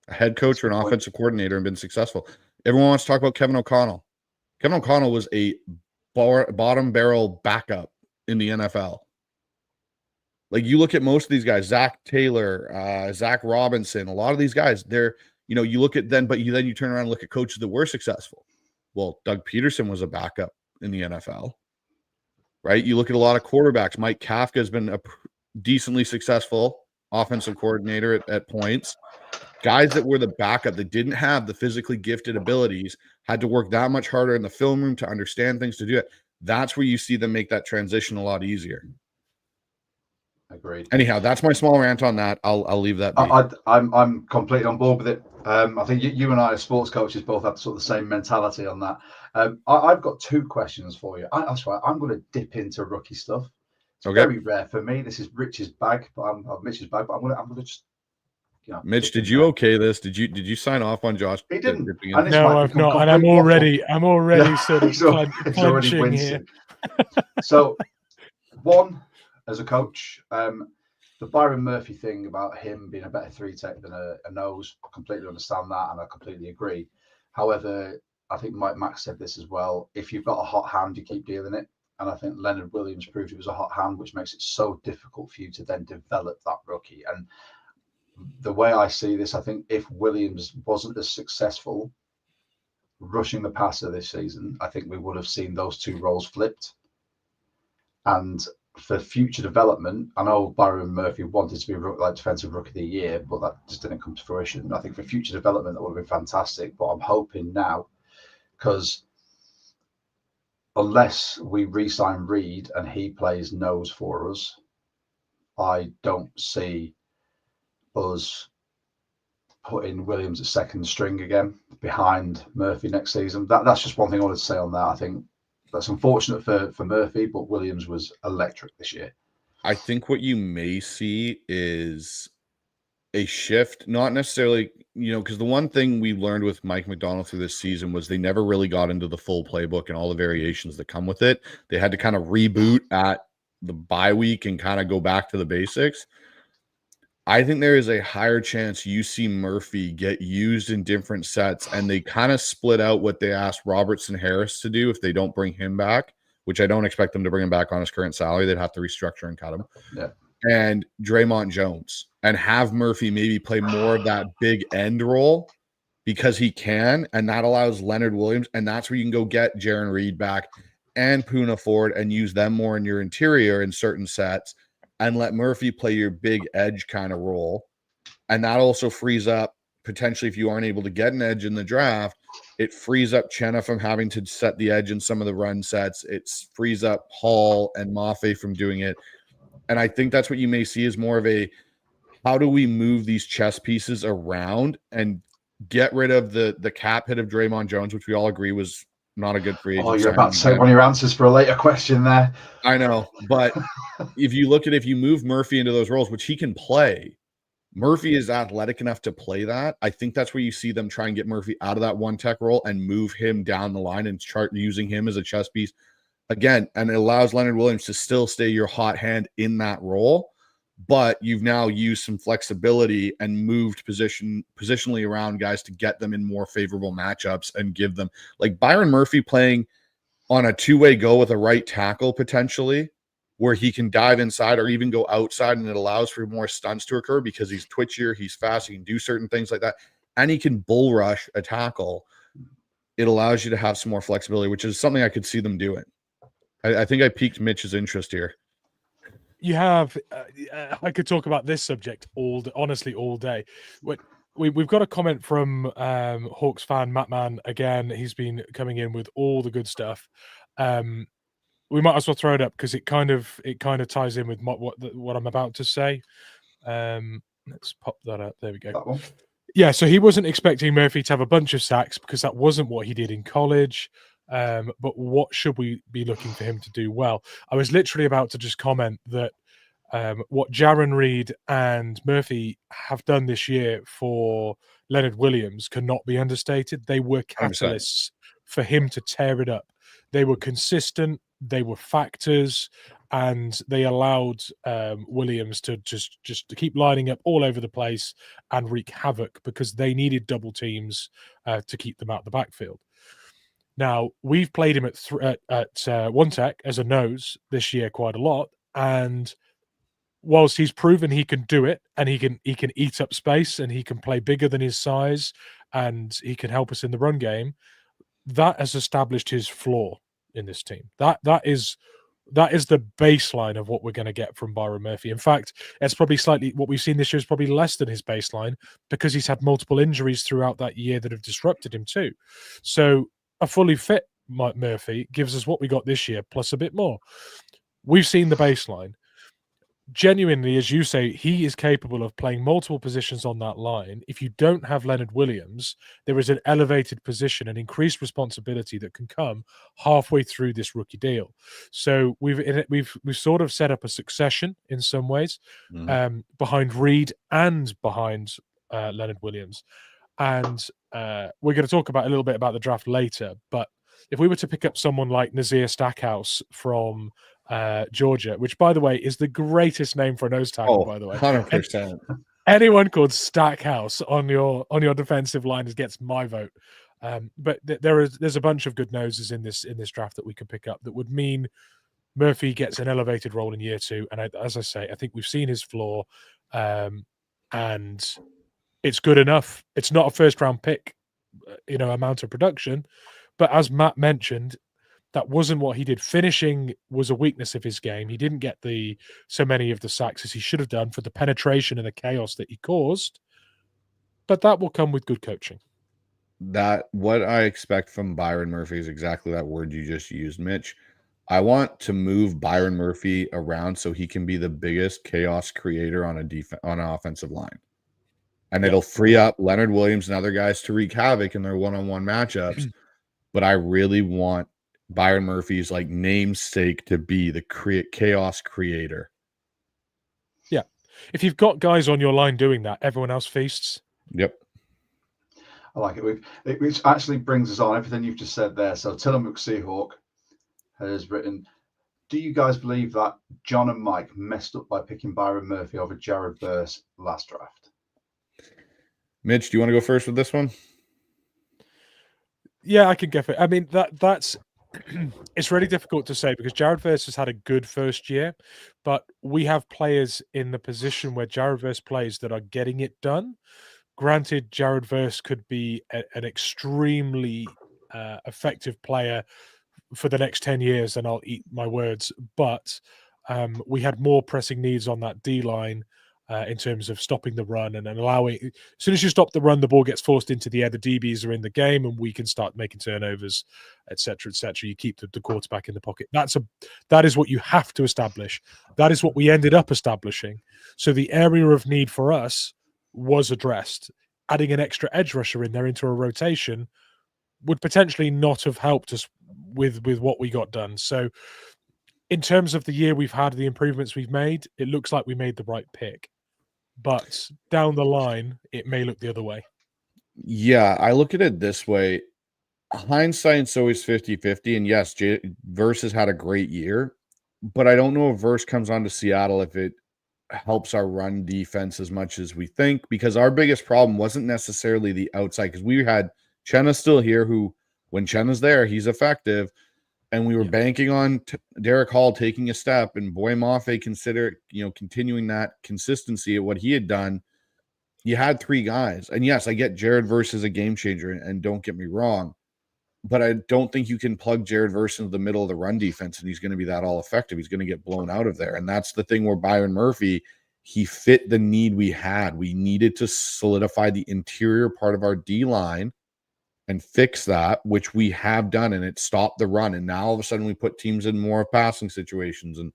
a head coach or an offensive coordinator and been successful. Everyone wants to talk about Kevin O'Connell. Kevin O'Connell was a bottom barrel backup in the NFL. Like, you look at most of these guys, Zach Taylor, Zach Robinson, a lot of these guys, they're, you look at them, but then you turn around and look at coaches that were successful. Well, Doug Peterson was a backup in the NFL, right? You look at a lot of quarterbacks. Mike Kafka has been a decently successful offensive coordinator at points. Guys that were the backup that didn't have the physically gifted abilities, had to work that much harder in the film room to understand things, to do it. That's where you see them make that transition a lot easier. Agreed. Anyhow, that's my small rant on that. I'll leave that be. I'm completely on board with it. I think you and I, as sports coaches, both have sort of the same mentality on that. I've got two questions for you. That's right. I'm going to dip into rookie stuff. It's very rare for me. This is Rich's bag, but I'm Mitch's bag. But I'm going to just, Mitch, did you okay this? Did you sign off on Josh? He didn't. No, I've not, and I'm already sort of clenching here. So, one, as a coach, the Byron Murphy thing about him being a better three-tech than a nose, I completely understand that, and I completely agree. However, I think Mike Mac said this as well. If you've got a hot hand, you keep dealing it. And I think Leonard Williams proved it was a hot hand, which makes it so difficult for you to then develop that rookie. And the way I see this, I think if Williams wasn't as successful rushing the passer this season, I think we would have seen those two roles flipped. And for future development, I know Byron Murphy wanted to be like defensive rookie of the year, but that just didn't come to fruition. I think for future development, that would have been fantastic. But I'm hoping now, because unless we re-sign Reed and he plays nose for us, I don't see us putting Williams at second string again behind Murphy next season. That's just one thing I wanted to say on that. I think that's unfortunate for Murphy, but Williams was electric this year. I think what you may see is a shift, not necessarily, because the one thing we learned with Mike MacDonald through this season was they never really got into the full playbook and all the variations that come with it. They had to kind of reboot at the bye week and kind of go back to the basics. I think there is a higher chance you see Murphy get used in different sets, and they kind of split out what they asked Robertson Harris to do if they don't bring him back, which I don't expect them to bring him back on his current salary. They'd have to restructure and cut him. Yeah. And Draymond Jones, and have Murphy maybe play more of that big end role because he can, and that allows Leonard Williams, and that's where you can go get Jaron Reed back and Poona Ford and use them more in your interior in certain sets, and let Murphy play your big edge kind of role. And that also frees up, potentially, if you aren't able to get an edge in the draft, it frees up Chenna from having to set the edge in some of the run sets. It frees up Hall and Mafe from doing it. And I think that's what you may see is more of a, how do we move these chess pieces around and get rid of the cap hit of Draymond Jones, which we all agree was not a good free agent. Oh, you're about to say one of your answers for a later question there. I know, but if you move Murphy into those roles, which he can play, Murphy is athletic enough to play that. I think that's where you see them try and get Murphy out of that one tech role and move him down the line and start using him as a chess piece again. And it allows Leonard Williams to still stay your hot hand in that role, but you've now used some flexibility and moved positionally around guys to get them in more favorable matchups and give them, like Byron Murphy playing on a two-way go with a right tackle potentially, where he can dive inside or even go outside, and it allows for more stunts to occur because he's twitchier, he's fast, he can do certain things like that, and he can bull rush a tackle. It allows you to have some more flexibility, which is something I could see them doing. I think I piqued Mitch's interest here. You have, I could talk about this subject honestly all day. We've got a comment from Hawks fan Matt Man again. He's been coming in with all the good stuff. We might as well throw it up because it kind of ties in with what I'm about to say. Let's pop that up. There we go. Yeah, so he wasn't expecting Murphy to have a bunch of sacks because that wasn't what he did in college. But what should we be looking for him to do well? I was literally about to just comment that what Jaron Reed and Murphy have done this year for Leonard Williams cannot be understated. They were 100%. catalysts for him to tear it up. They were consistent, they were factors, and they allowed Williams to just to keep lining up all over the place and wreak havoc because they needed double teams to keep them out of the backfield. Now, we've played him at one tech as a nose this year quite a lot, and whilst he's proven he can do it and he can eat up space and he can play bigger than his size and he can help us in the run game, that has established his floor in this team. That is the baseline of what we're going to get from Byron Murphy. In fact, it's probably slightly what we've seen this year is probably less than his baseline because he's had multiple injuries throughout that year that have disrupted him too. So a fully fit Mike Murphy gives us what we got this year plus a bit more. We've seen the baseline. Genuinely, as you say, he is capable of playing multiple positions on that line. If you don't have Leonard Williams, there is an elevated position and increased responsibility that can come halfway through this rookie deal. So we've sort of set up a succession in some ways behind Reed and behind Leonard Williams. And we're going to talk about a little bit about the draft later. But if we were to pick up someone like Nazir Stackhouse from Georgia, which, by the way, is the greatest name for a nose tackle, by the way. 100%. Anyone called Stackhouse on your defensive line gets my vote. But there's a bunch of good noses in this draft that we can pick up that would mean Murphy gets an elevated role in year two. And as I say, I think we've seen his floor, and it's good enough. It's not a first round pick, amount of production, but as Matt mentioned, that wasn't what he did. Finishing was a weakness of his game. He didn't get so many of the sacks as he should have done for the penetration and the chaos that he caused. But that will come with good coaching. What I expect from Byron Murphy is exactly that word you just used, Mitch. I want to move Byron Murphy around so he can be the biggest chaos creator on an offensive line. And it'll free up Leonard Williams and other guys to wreak havoc in their one-on-one matchups. But I really want Byron Murphy's namesake to be the chaos creator. Yeah. If you've got guys on your line doing that, everyone else feasts. Yep. I like it. Which actually brings us on everything you've just said there. So Tillamook Seahawk has written, do you guys believe that John and Mike messed up by picking Byron Murphy over Jared Verse last draft? Mitch, do you want to go first with this one? Yeah, I can get it. I mean, that's it's really difficult to say because Jared Verse has had a good first year, but we have players in the position where Jared Verse plays that are getting it done. Granted, Jared Verse could be an extremely effective player for the next 10 years, and I'll eat my words, but we had more pressing needs on that D-line in terms of stopping the run and allowing. As soon as you stop the run, the ball gets forced into the air. The DBs are in the game, and we can start making turnovers, etc., etc. You keep the quarterback in the pocket. That is what you have to establish. That is what we ended up establishing. So the area of need for us was addressed. Adding an extra edge rusher in there into a rotation would potentially not have helped us with what we got done. So in terms of the year we've had, the improvements we've made, it looks like we made the right pick. But down the line, it may look the other way. Yeah, I look at it this way. Hindsight's always 50-50. And yes, Verse has had a great year. But I don't know if Verse comes on to Seattle if it helps our run defense as much as we think. Because our biggest problem wasn't necessarily the outside. Because we had Chenna still here who, when Chenna's there, he's effective. And we were banking on Derek Hall taking a step, and Boy Mafe continuing that consistency at what he had done. You had three guys. And yes, I get Jared Verse is a game changer, and don't get me wrong, but I don't think you can plug Jared Verse into the middle of the run defense and he's going to be that all effective. He's going to get blown out of there. And that's the thing where Byron Murphy, he fit the need we had. We needed to solidify the interior part of our D-line and fix that, which we have done, and it stopped the run. And now all of a sudden we put teams in more passing situations and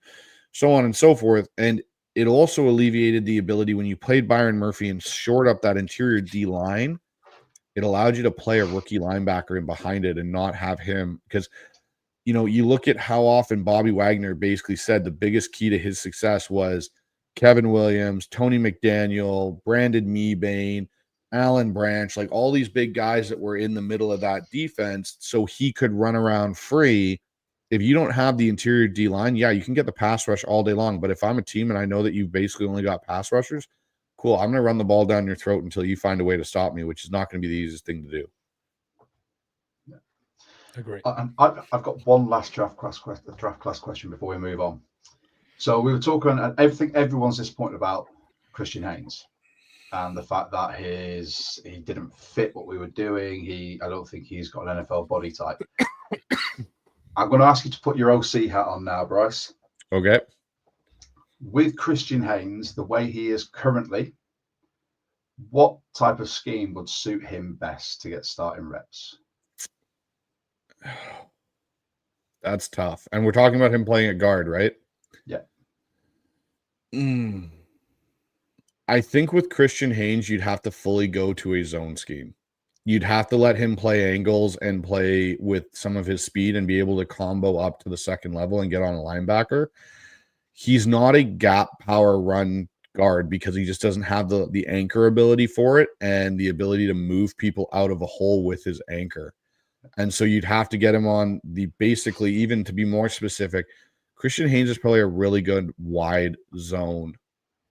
so on and so forth. And it also alleviated the ability when you played Byron Murphy and shored up that interior D line, it allowed you to play a rookie linebacker in behind it and not have him, because you look at how often Bobby Wagner basically said the biggest key to his success was Kevin Williams, Tony McDaniel, Brandon Meebane, Alan Branch, like all these big guys that were in the middle of that defense so he could run around free. If you don't have the interior D-line, yeah, you can get the pass rush all day long. But if I'm a team and I know that you've basically only got pass rushers, cool, I'm going to run the ball down your throat until you find a way to stop me, which is not going to be the easiest thing to do. Agree. I've got one last draft class question before we move on. So we were talking, and everyone's disappointed about Christian Haynes and the fact that he didn't fit what we were doing. I don't think he's got an NFL body type. I'm going to ask you to put your OC hat on now, Bryce. Okay. With Christian Haynes, the way he is currently, what type of scheme would suit him best to get starting reps? That's tough. And we're talking about him playing at guard, right? Yeah. I think with Christian Haynes, you'd have to fully go to a zone scheme. You'd have to let him play angles and play with some of his speed and be able to combo up to the second level and get on a linebacker. He's not a gap power run guard because he just doesn't have the anchor ability for it and the ability to move people out of a hole with his anchor. And so you'd have to get him on basically, even to be more specific, Christian Haynes is probably a really good wide zone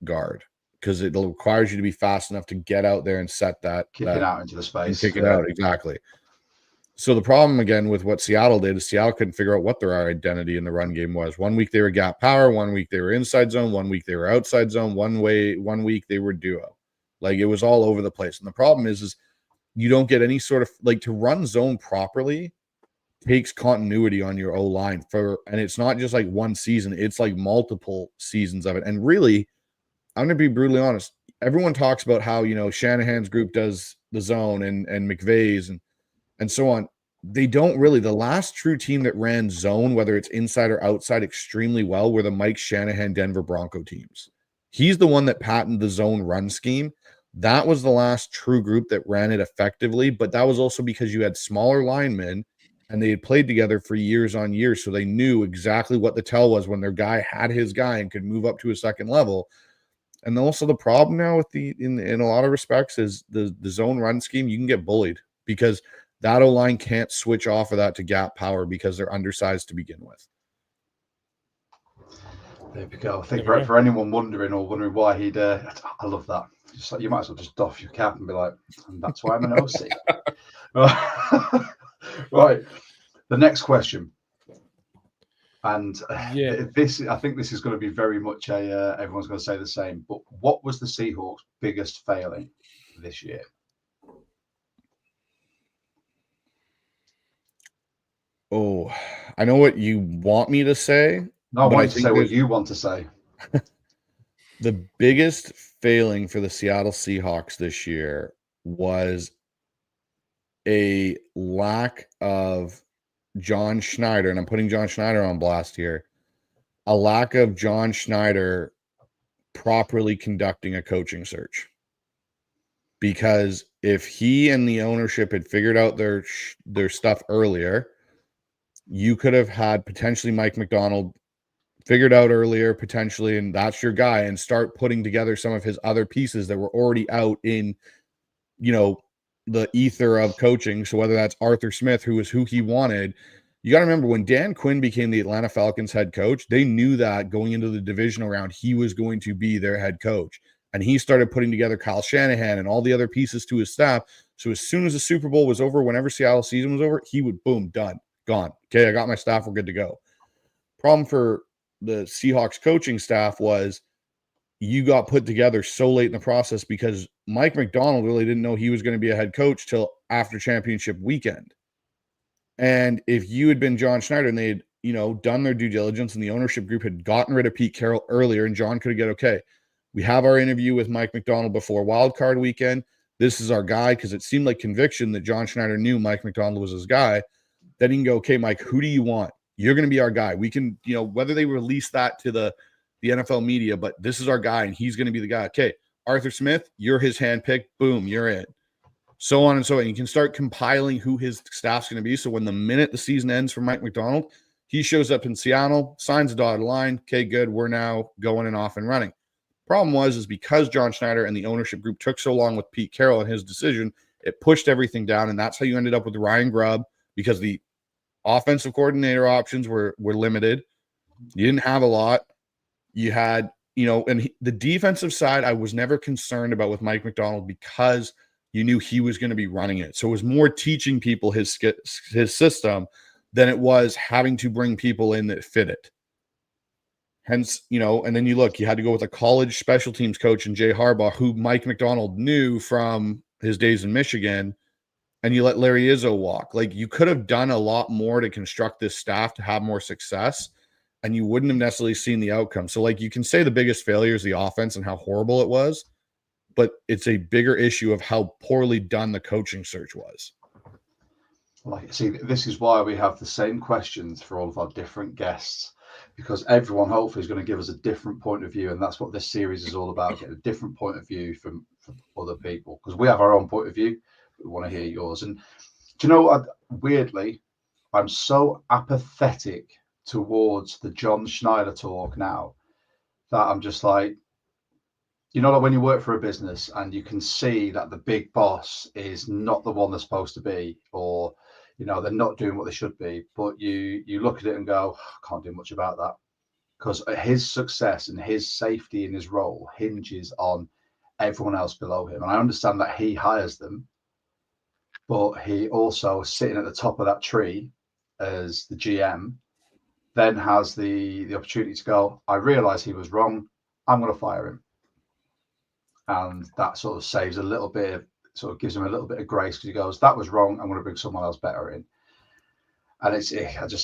guard because it requires you to be fast enough to get out there and set that. Kick it out into the space. Kick it out, exactly. So the problem, again, with what Seattle did is Seattle couldn't figure out what their identity in the run game was. 1 week they were gap power, 1 week they were inside zone, 1 week they were outside zone, 1 week they were duo. Like, it was all over the place. And the problem is you don't get any sort of, like, to run zone properly takes continuity on your O-line and it's not just like one season, it's like multiple seasons of it. And really, I'm going to be brutally honest. Everyone talks about how, Shanahan's group does the zone and McVay's and so on. They don't really. The last true team that ran zone, whether it's inside or outside, extremely well were the Mike Shanahan Denver Bronco teams. He's the one that patented the zone run scheme. That was the last true group that ran it effectively, but that was also because you had smaller linemen and they had played together for years on years, so they knew exactly what the tell was when their guy had his guy and could move up to a second level. And also the problem now with in a lot of respects is the zone run scheme, you can get bullied because that O-line can't switch off of that to gap power because they're undersized to begin with. There we go. I think for anyone wondering why he'd, I love that. Just like, you might as well just doff your cap and be like, and that's why I'm an OC. Right. The next question. And I think this is going to be very much everyone's going to say the same. But what was the Seahawks' biggest failing this year? Oh, I know what you want me to say. No, I want you to say what you want to say. The biggest failing for the Seattle Seahawks this year was a lack of John Schneider, and I'm putting John Schneider on blast here, a lack of John Schneider properly conducting a coaching search. Because if he and the ownership had figured out their stuff earlier, you could have had potentially Mike MacDonald figured out earlier, potentially, and that's your guy, and start putting together some of his other pieces that were already out in, the ether of coaching. So whether that's Arthur Smith, who was who he wanted, you got to remember when Dan Quinn became the Atlanta Falcons head coach, they knew that going into the divisional round, he was going to be their head coach. And he started putting together Kyle Shanahan and all the other pieces to his staff. So as soon as the Super Bowl was over, whenever Seattle season was over, he would, boom, done, gone. Okay, I got my staff, we're good to go. Problem for the Seahawks coaching staff was you got put together so late in the process because Mike MacDonald really didn't know he was going to be a head coach till after championship weekend. And if you had been John Schneider and they had, done their due diligence and the ownership group had gotten rid of Pete Carroll earlier and John could have get, okay, we have our interview with Mike MacDonald before wild card weekend. This is our guy, because it seemed like conviction that John Schneider knew Mike MacDonald was his guy. Then he can go, okay, Mike, who do you want? You're going to be our guy. We can, whether they release that to the NFL media, but this is our guy and he's going to be the guy. Okay, Arthur Smith, you're his handpicked. Boom, you're in. so on and so on. You can start compiling who his staff's going to be. So when the minute the season ends for Mike MacDonald, he shows up in Seattle, signs a dotted line. Okay, good. We're now going and off and running. Problem is because John Schneider and the ownership group took so long with Pete Carroll and his decision, it pushed everything down. And that's how you ended up with Ryan Grubb, because the offensive coordinator options were limited. You didn't have a lot. You had, and the defensive side, I was never concerned about with Mike MacDonald because you knew he was going to be running it. So it was more teaching people his system than it was having to bring people in that fit it. Hence, and then you had to go with a college special teams coach in Jay Harbaugh, who Mike MacDonald knew from his days in Michigan, and you let Larry Izzo walk. Like, you could have done a lot more to construct this staff to have more success, and you wouldn't have necessarily seen the outcome. So, you can say the biggest failure is the offense and how horrible it was, but it's a bigger issue of how poorly done the coaching search was. See, this is why we have the same questions for all of our different guests, because everyone hopefully is going to give us a different point of view, and that's what this series is all about, getting a different point of view from other people, because we have our own point of view, but we want to hear yours. And do you know what? Weirdly, I'm so apathetic towards the John Schneider talk now that I'm just like, when you work for a business and you can see that the big boss is not the one they're supposed to be, or they're not doing what they should be, but you look at it and go, I can't do much about that, because his success and his safety in his role hinges on everyone else below him. And I understand that he hires them, but he also, sitting at the top of that tree as the GM, then has the opportunity to go, I realize he was wrong, I'm going to fire him. And that sort of saves a little bit of, sort of gives him a little bit of grace, because he goes, that was wrong, I'm going to bring someone else better in. And I just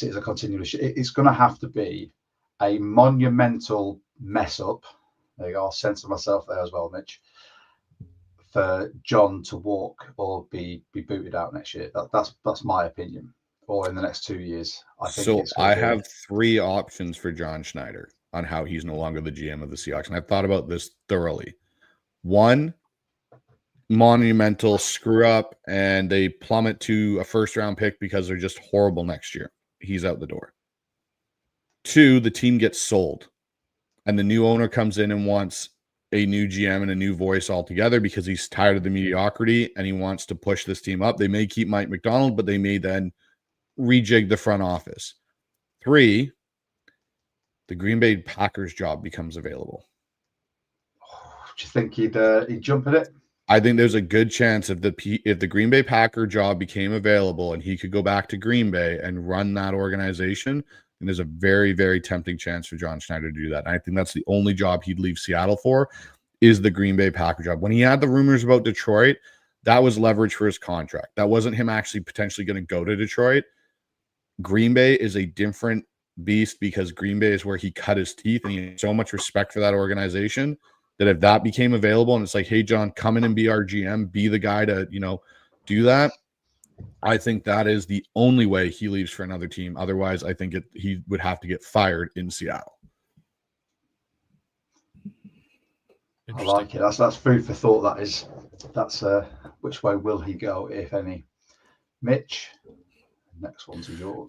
see it as a continuous. It's going to have to be a monumental mess up. There you go. I'll censor myself there as well, Mitch, for John to walk or be booted out next year. That's my opinion. Or in the next 2 years. I have 3 options for John Schneider on how he's no longer the GM of the Seahawks, and I've thought about this thoroughly. 1, monumental screw up and they plummet to a first-round pick because they're just horrible next year. He's out the door. 2, the team gets sold and the new owner comes in and wants a new GM and a new voice altogether because he's tired of the mediocrity and he wants to push this team up. They may keep Mike MacDonald, but they may then rejig the front office. 3, the Green Bay Packers job becomes available. Do you think he'd jump at it? I think there's a good chance if the Green Bay Packer job became available and he could go back to Green Bay and run that organization, and there's a very, very tempting chance for John Schneider to do that. And I think that's the only job he'd leave Seattle for, is the Green Bay Packer job. When he had the rumors about Detroit, that was leverage for his contract. That wasn't him actually potentially going to go to Detroit. Green Bay is a different beast because Green Bay is where he cut his teeth, and he had so much respect for that organization that if that became available and it's like, hey, John, come in and be our GM, be the guy to, do that, I think that is the only way he leaves for another team. Otherwise, I think he would have to get fired in Seattle. I like it. That's food for thought. That's which way will he go, if any? Mitch, next one's yours.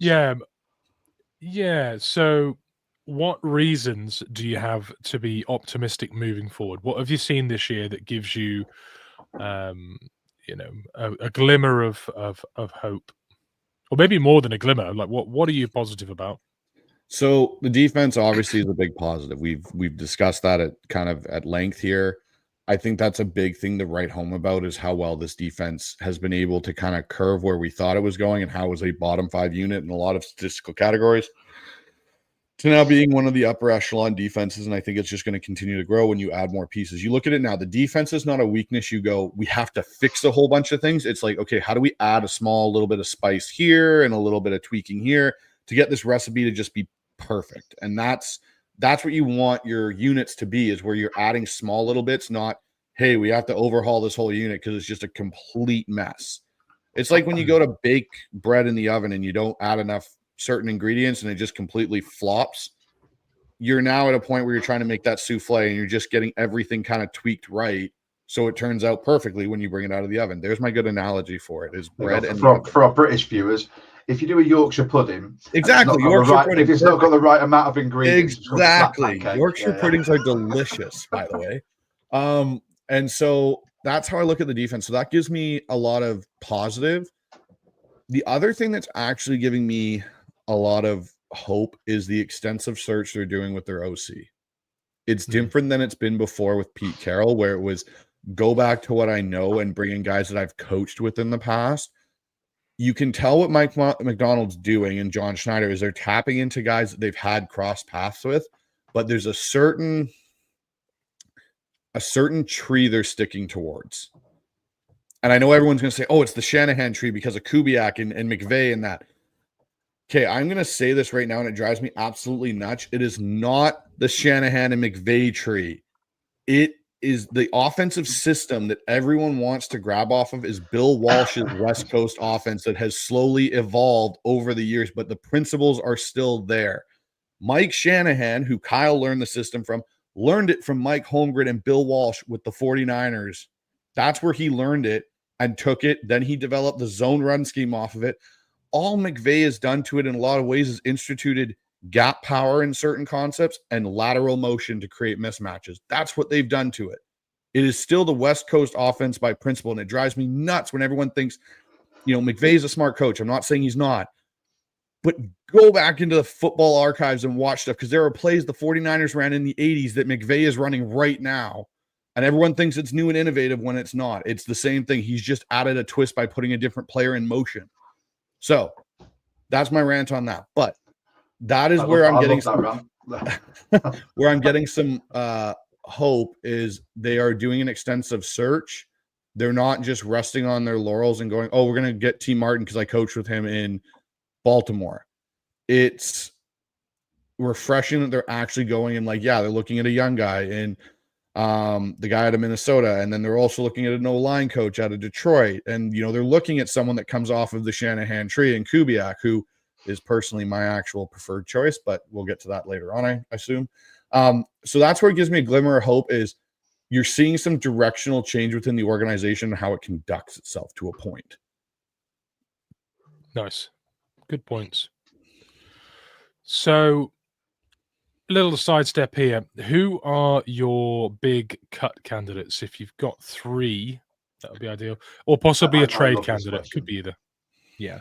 Yeah. So, what reasons do you have to be optimistic moving forward? What have you seen this year that gives you, a glimmer of hope, or maybe more than a glimmer? Like, what are you positive about? So the defense obviously is a big positive. We've discussed that at length here. I think that's a big thing to write home about, is how well this defense has been able to kind of curve where we thought it was going, and how it was a bottom 5 unit in a lot of statistical categories to now being one of the upper echelon defenses. And I think it's just going to continue to grow when you add more pieces. You look at it now, the defense is not a weakness. You go, we have to fix a whole bunch of things. It's like, okay, how do we add a small little bit of spice here and a little bit of tweaking here to get this recipe to just be perfect? And that's what you want your units to be, is where you're adding small little bits, not, hey, we have to overhaul this whole unit because it's just a complete mess. It's like when you go to bake bread in the oven and you don't add enough certain ingredients and it just completely flops. You're now at a point where you're trying to make that souffle and you're just getting everything kind of tweaked right, So it turns out perfectly when you bring it out of the oven. There's my good analogy for it, is bread and for our British viewers. If you do a Yorkshire pudding, exactly, if it's not got the right amount of ingredients, exactly. Yorkshire puddings are delicious, by the way. And so that's how I look at the defense. So that gives me a lot of positive. The other thing that's actually giving me a lot of hope is the extensive search they're doing with their OC. It's different than it's been before with Pete Carroll, where it was go back to what I know and bring in guys that I've coached with in the past. You can tell what Mike MacDonald's doing and John Schneider is they're tapping into guys that they've had cross paths with, but there's a certain tree they're sticking towards. And I know everyone's going to say, oh, it's the Shanahan tree because of Kubiak and McVay and that. Okay, I'm going to say this right now, and it drives me absolutely nuts. It is not the Shanahan and McVay tree. It is the offensive system that everyone wants to grab off of is Bill Walsh's West Coast offense that has slowly evolved over the years, but the principles are still there. Mike Shanahan, who Kyle learned the system from, learned it from Mike Holmgren and Bill Walsh with the 49ers. That's where he learned it and took it. Then he developed the zone run scheme off of it. All McVay has done to it in a lot of ways is instituted gap power in certain concepts and lateral motion to create mismatches. That's what they've done to it. It is still the West Coast offense by principle, and it drives me nuts when everyone thinks, McVay's a smart coach. I'm not saying he's not. But go back into the football archives and watch stuff, because there are plays the 49ers ran in the 80s that McVay is running right now, and everyone thinks it's new and innovative when it's not. It's the same thing. He's just added a twist by putting a different player in motion. So that's my rant on that. But that is where I'm getting some hope is they are doing an extensive search. They're not just resting on their laurels and going, oh, we're going to get T. Martin because I coached with him in Baltimore. It's refreshing that they're actually going and they're looking at a young guy and the guy out of Minnesota, and then they're also looking at an O-line coach out of Detroit, and they're looking at someone that comes off of the Shanahan tree and Kubiak, who is personally my actual preferred choice, but we'll get to that later on, I assume. So that's where it gives me a glimmer of hope is you're seeing some directional change within the organization and how it conducts itself to a point. Nice. Good points. So, a little sidestep here. Who are your big cut candidates? If you've got 3, that would be ideal. Or possibly a trade candidate. Could be either. Yeah.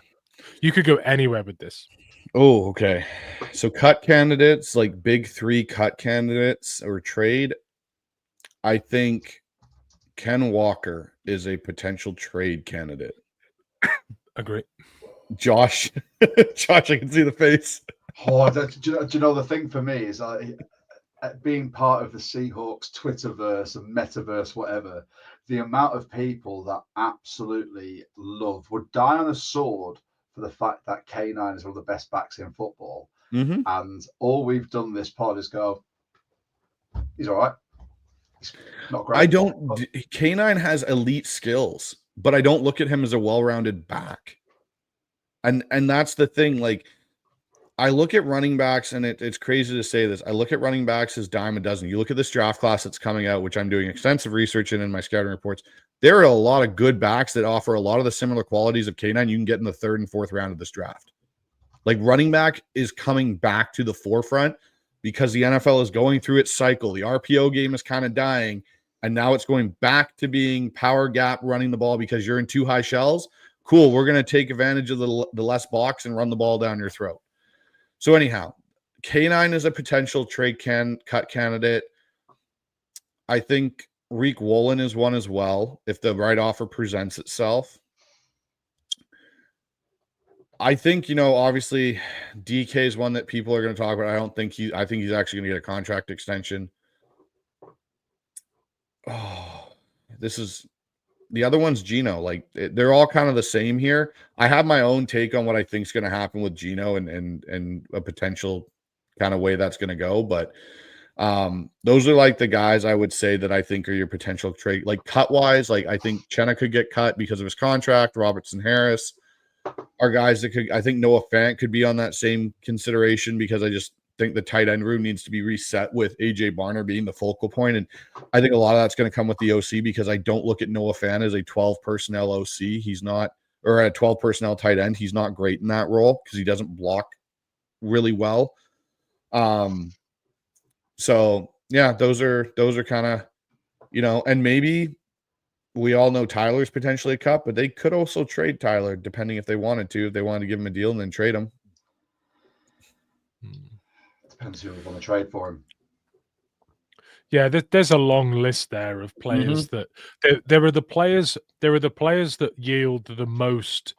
You could go anywhere with this. Oh, okay. So cut candidates, like big 3 cut candidates or trade. I think Ken Walker is a potential trade candidate. Agree. Josh, I can see the face. Oh, do you know the thing for me is being part of the Seahawks Twitterverse and Metaverse, whatever, the amount of people that absolutely would die on a sword for the fact that K9 is one of the best backs in football. Mm-hmm. And all we've done this pod is go, he's all right. He's not great. K9 has elite skills, but I don't look at him as a well-rounded back. And that's the thing. I look at running backs, and it's crazy to say this. I look at running backs as dime a dozen. You look at this draft class that's coming out, which I'm doing extensive research in my scouting reports. There are a lot of good backs that offer a lot of the similar qualities of K9 you can get in the 3rd and 4th round of this draft. Running back is coming back to the forefront because the NFL is going through its cycle. The RPO game is kind of dying, and now it's going back to being power gap running the ball because you're in 2 high shells. Cool, we're going to take advantage of the less box and run the ball down your throat. So anyhow, K9 is a potential trade cut candidate. I think Reek Woolen is one as well, if the right offer presents itself. I think, obviously DK is one that people are going to talk about. I think he's actually going to get a contract extension. Oh, the other one's Geno. They're all kind of the same here. I have my own take on what I think is going to happen with Geno and a potential kind of way that's going to go. But those are the guys I would say that I think are your potential trade. Cut wise, I think Chenna could get cut because of his contract. Robertson Harris are guys that could. I think Noah Fant could be on that same consideration because think the tight end room needs to be reset with AJ Barner being the focal point. And I think a lot of that's going to come with the OC, because I don't look at Noah Fant as a 12 personnel OC. He's not, or a 12 personnel tight end. He's not great in that role because he doesn't block really well. So yeah, those are kind of, and maybe we all know Tyler's potentially a cut, but they could also trade Tyler depending if they wanted to give him a deal and then trade him. Depends who would want to trade for him. Yeah, there's a long list there of players that there are the players that yield the most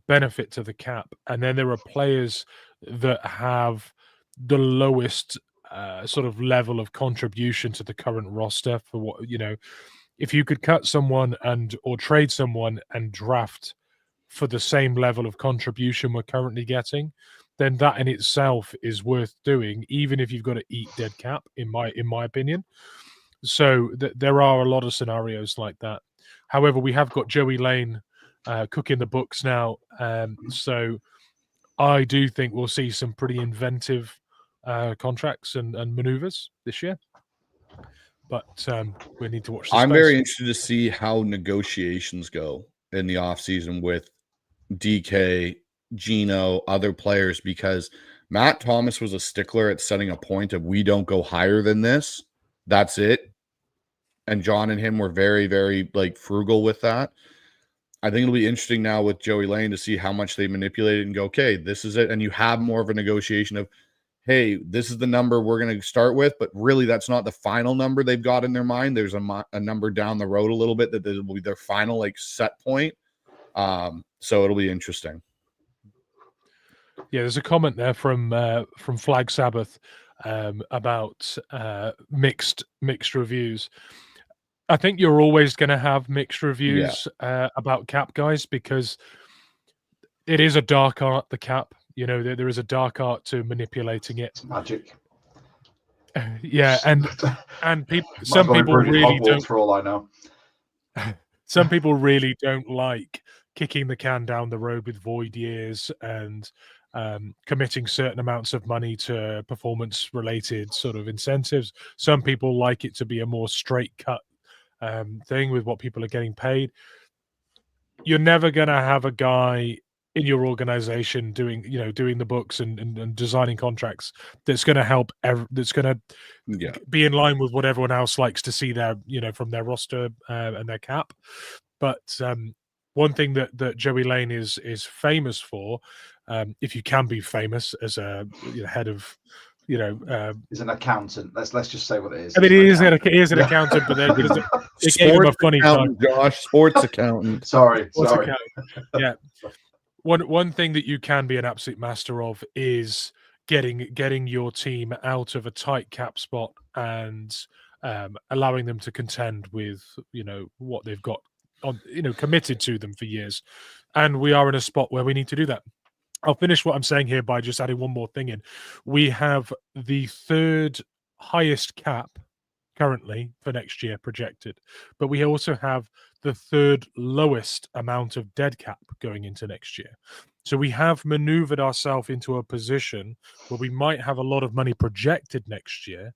benefit to the cap, and then there are players that have the lowest sort of level of contribution to the current roster. For what, if you could cut someone or trade someone and draft for the same level of contribution we're currently getting, then that in itself is worth doing, even if you've got to eat dead cap, in my opinion. So there are a lot of scenarios like that. However, we have got Joey Lane cooking the books now, so I do think we'll see some pretty inventive contracts and maneuvers this year. But we need to watch this. I'm very interested to see how negotiations go in the offseason with DK, Gino, other players, because Matt Thomas was a stickler at setting a point of we don't go higher than this. That's it. And John and him were very, very frugal with that. I think it'll be interesting now with Joey Lane to see how much they manipulate it and go, okay, this is it. And you have more of a negotiation of, hey, this is the number we're going to start with, but really that's not the final number they've got in their mind. There's a number down the road a little bit that will be their final set point. So it'll be interesting. Yeah, there's a comment there from Flag Sabbath about mixed reviews. I think you're always going to have mixed reviews about cap, guys, because it is a dark art, the cap. There is a dark art to manipulating it. It's magic. Yeah, and some people really don't. For all I know, some people really don't like kicking the can down the road with void years and committing certain amounts of money to performance-related sort of incentives. Some people like it to be a more straight cut thing with what people are getting paid. You're never going to have a guy in your organization doing the books and designing contracts that's going to help that's going to be in line with what everyone else likes to see there, from their roster and their cap. But one thing that Joey Lane is famous for, if you can be famous as a head of is an accountant. Let's just say what it is. I mean, he is an accountant, but they gave him a funny time. Josh, sports accountant. Sorry. Accountant. Yeah. One thing that you can be an absolute master of is getting your team out of a tight cap spot and allowing them to contend with what they've got on committed to them for years. And we are in a spot where we need to do that. I'll finish what I'm saying here by just adding one more thing in. We have the third highest cap currently for next year projected, but we also have the third lowest amount of dead cap going into next year. So we have maneuvered ourselves into a position where we might have a lot of money projected next year,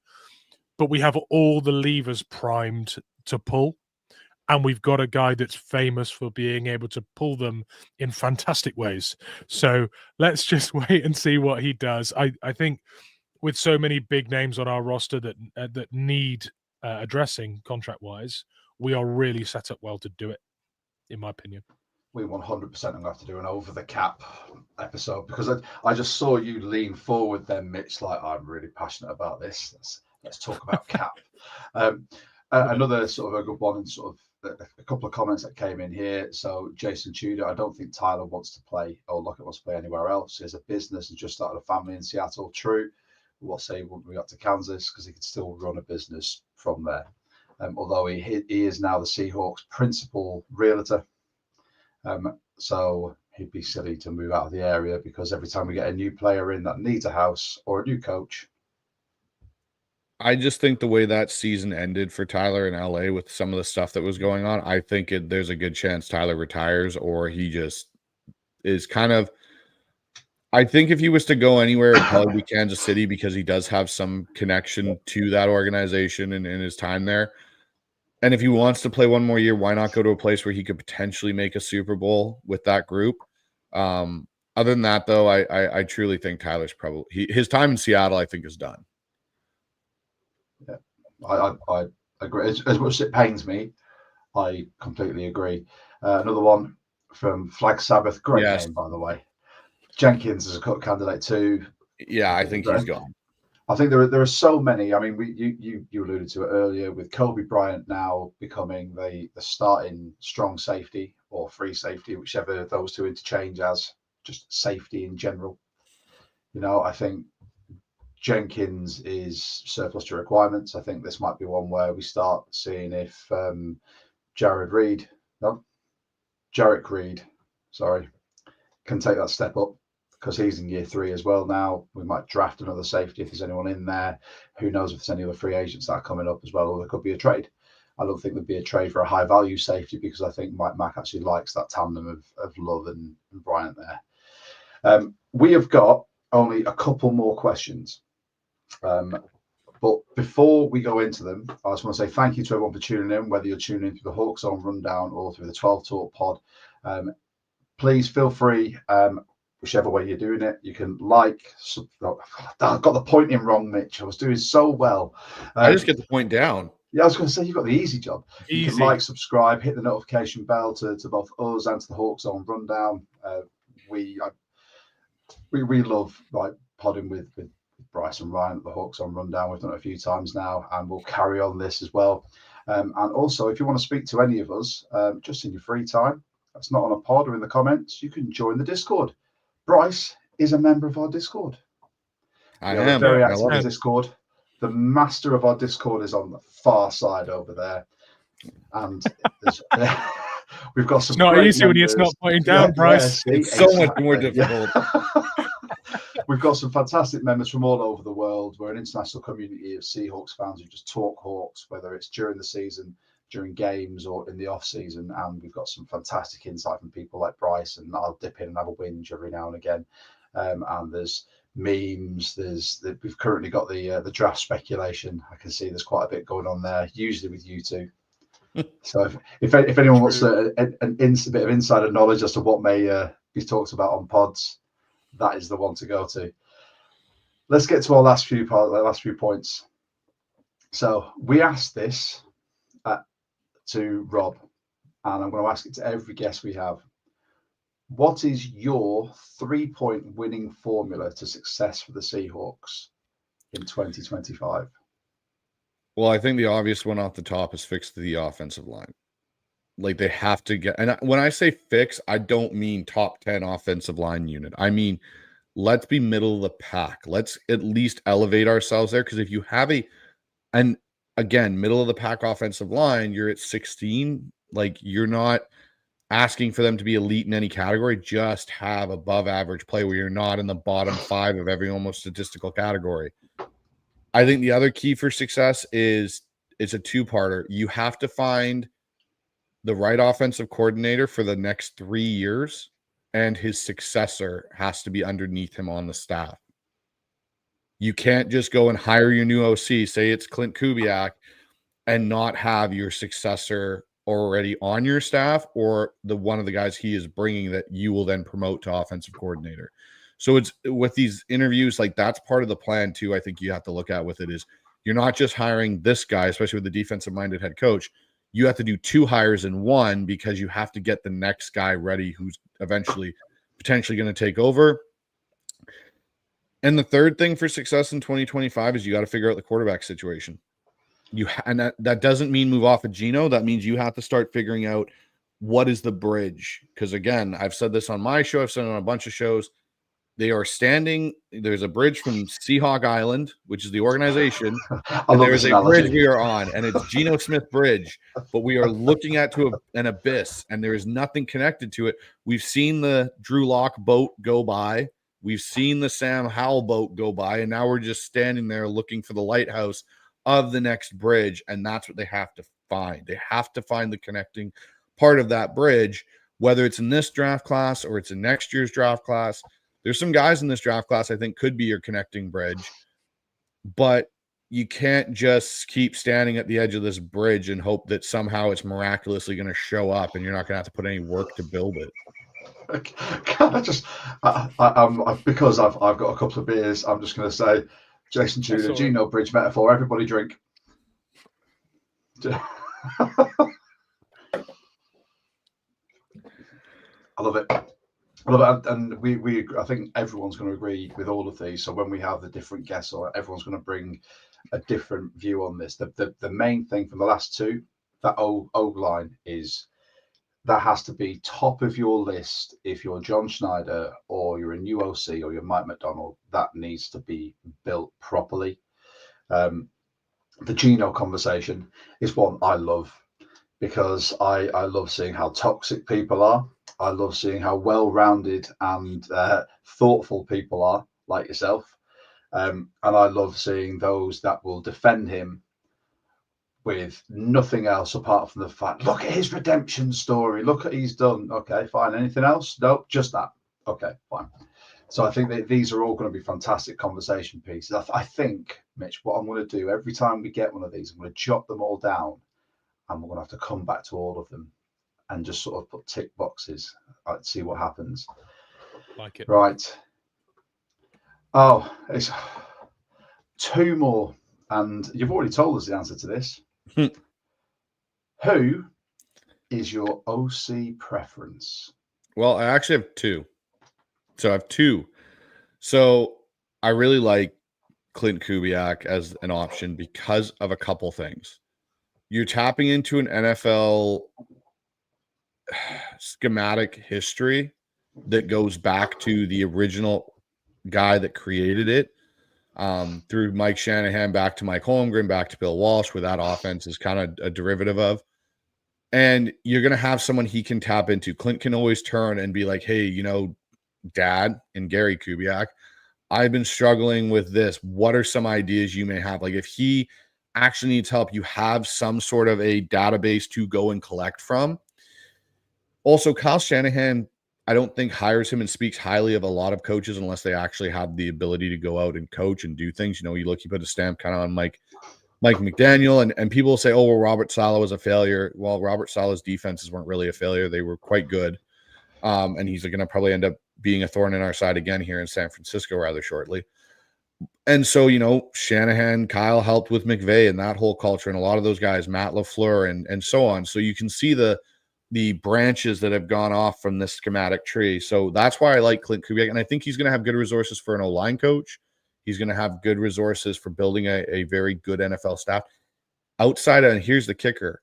but we have all the levers primed to pull. And we've got a guy that's famous for being able to pull them in fantastic ways. So let's just wait and see what he does. I think with so many big names on our roster that need addressing contract-wise, we are really set up well to do it, in my opinion. We 100% are going to have to do an over-the-cap episode, because I just saw you lean forward then, Mitch, like, I'm really passionate about this. Let's talk about cap. Another sort of a good one, and sort of a couple of comments that came in here. So Jason Tudor, I don't think Tyler wants to play or Lockett wants to play anywhere else. He has a business and just started a family in Seattle. True. We'll say he wouldn't go to Kansas because he could still run a business from there. Although he is now the Seahawks principal realtor. So he'd be silly to move out of the area, because every time we get a new player in that needs a house or a new coach. I just think the way that season ended for Tyler in LA with some of the stuff that was going on, I think there's a good chance Tyler retires, or he just is kind of, I think if he was to go anywhere, it'd probably be Kansas City because he does have some connection to that organization and in his time there. And if he wants to play one more year, why not go to a place where he could potentially make a Super Bowl with that group? Other than that, though, I truly think Tyler's probably his time in Seattle, I think, is done. Yeah, I agree. As much as it pains me, I completely agree. Another one from Flag Sabbath, great name, by the way. Jenkins is a cut candidate too. Yeah, I think he's gone. I think there are so many. I mean, you alluded to it earlier with Kobe Bryant now becoming the starting strong safety or free safety, whichever those two interchange as, just safety in general. You know, I think Jenkins is surplus to requirements. I think this might be one where we start seeing if Jarek Reed, can take that step up, because he's in year 3 as well now. We might draft another safety if there's anyone in there. Who knows if there's any other free agents that are coming up as well, or there could be a trade. I don't think there'd be a trade for a high value safety, because I think Mike Mac actually likes that tandem of Love and Bryant there. We have got only a couple more questions. But before we go into them, I just want to say thank you to everyone for tuning in, whether you're tuning in through the Hawkszone Rundown or through the 12 Talk pod. Please feel free, whichever way you're doing it, you can like. I got the pointing wrong, Mitch. I was doing so well. I just get the point down. Yeah, I was going to say you've got the easy job. Easy. You can like, subscribe, hit the notification bell to both us and to the Hawkszone Rundown. We love like podding with Bryce and Ryan at the Hawkszone Rundown. We've done it a few times now, and we'll carry on this as well. And also, if you want to speak to any of us, just in your free time, that's not on a pod or in the comments, you can join the Discord. Bryce is a member of our Discord. I am very active in Discord. The master of our Discord is on the far side over there, and we've got some. It's not easy when it's not pointing down, Bryce. It's so much more difficult. We've got some fantastic members from all over the world. We're an international community of Seahawks fans who just talk Hawks, whether it's during the season, during games, or in the off season. And we've got some fantastic insight from people like Bryce, and I'll dip in and have a whinge every now and again. And there's memes. We've currently got the draft speculation. I can see there's quite a bit going on there, usually with you two. So if anyone wants a bit of insider knowledge as to what may be talked about on pods, that is the one to go to. Let's get to our last few points. So we asked this to Rob, and I'm going to ask it to every guest we have. What is your 3-point winning formula to success for the Seahawks in 2025? Well, I think the obvious one off the top is fix the offensive line. Like, they have to get, and when I say fix, I don't mean top 10 offensive line unit. I mean, let's be middle of the pack. Let's at least elevate ourselves there. Because if you have and again, middle of the pack offensive line, you're at 16. Like, you're not asking for them to be elite in any category. Just have above average play where you're not in the bottom 5 of every almost statistical category. I think the other key for success is it's a two-parter. You have to find the right offensive coordinator for the next 3 years, and his successor has to be underneath him on the staff. You can't just go and hire your new OC, say it's Clint Kubiak, and not have your successor already on your staff or one of the guys he is bringing that you will then promote to offensive coordinator. So it's with these interviews, like, that's part of the plan too. I think you have to look at with it is you're not just hiring this guy, especially with the defensive minded head coach. You have to do 2 hires in one, because you have to get the next guy ready who's eventually potentially going to take over. And the third thing for success in 2025 is you got to figure out the quarterback situation. And that doesn't mean move off of Geno. That means you have to start figuring out what is the bridge. Because again, I've said this on my show. I've said it on a bunch of shows. They are standing. There's a bridge from Seahawk Island, which is the organization. And there is a bridge we are on, and it's Geno Smith Bridge. But we are looking at an abyss, and there is nothing connected to it. We've seen the Drew Lock boat go by. We've seen the Sam Howell boat go by, and now we're just standing there looking for the lighthouse of the next bridge, and that's what they have to find. They have to find the connecting part of that bridge, whether it's in this draft class or it's in next year's draft class. There's some guys in this draft class I think could be your connecting bridge, but you can't just keep standing at the edge of this bridge and hope that somehow it's miraculously going to show up and you're not going to have to put any work to build it. Can I just, because I've got a couple of beers, I'm just going to say, Jason Tudor, Gino Bridge metaphor, everybody drink. I love it. I love it. And I think everyone's going to agree with all of these. So when we have the different guests, or everyone's going to bring a different view on this. The main thing from the last two, that O line is, that has to be top of your list. If you're John Schneider or you're a new OC or you're Mike MacDonald, that needs to be built properly. The Gino conversation is one I love, because I love seeing how toxic people are. I love seeing how well-rounded and thoughtful people are, like yourself. And I love seeing those that will defend him with nothing else apart from the fact, look at his redemption story. Look at he's done. Okay, fine. Anything else? Nope, just that. Okay, fine. So I think that these are all going to be fantastic conversation pieces. I think, Mitch, what I'm going to do every time we get one of these, I'm going to jot them all down, and we're going to have to come back to all of them and just sort of put tick boxes. Let's see what happens. Like it. Right. Oh, it's two more, and you've already told us the answer to this. Who is your OC preference? Well, I actually have two. So I have two. So I really like Clint Kubiak as an option because of a couple things. You're tapping into an NFL schematic history that goes back to the original guy that created it, through Mike Shanahan, back to Mike Holmgren, back to Bill Walsh, where that offense is kind of a derivative of. And you're going to have someone he can tap into. Clint can always turn and be like, hey, you know, Dad and Gary Kubiak, I've been struggling with this. What are some ideas you may have? Like, if he actually needs help, you have some sort of a database to go and collect from. Also, Kyle Shanahan, I don't think hires him and speaks highly of a lot of coaches unless they actually have the ability to go out and coach and do things. You know, you put a stamp kind of on Mike McDaniel, and people say, oh, well, Robert Saleh was a failure. Well, Robert Saleh's defenses weren't really a failure. They were quite good. And he's going to probably end up being a thorn in our side again here in San Francisco rather shortly. And so, you know, Shanahan, Kyle helped with McVay and that whole culture, and a lot of those guys, Matt LaFleur and so on. So you can see the branches that have gone off from this schematic tree. So that's why I like Clint Kubiak. And I think he's going to have good resources for an O-line coach. He's going to have good resources for building a very good NFL staff. Outside of, and here's the kicker,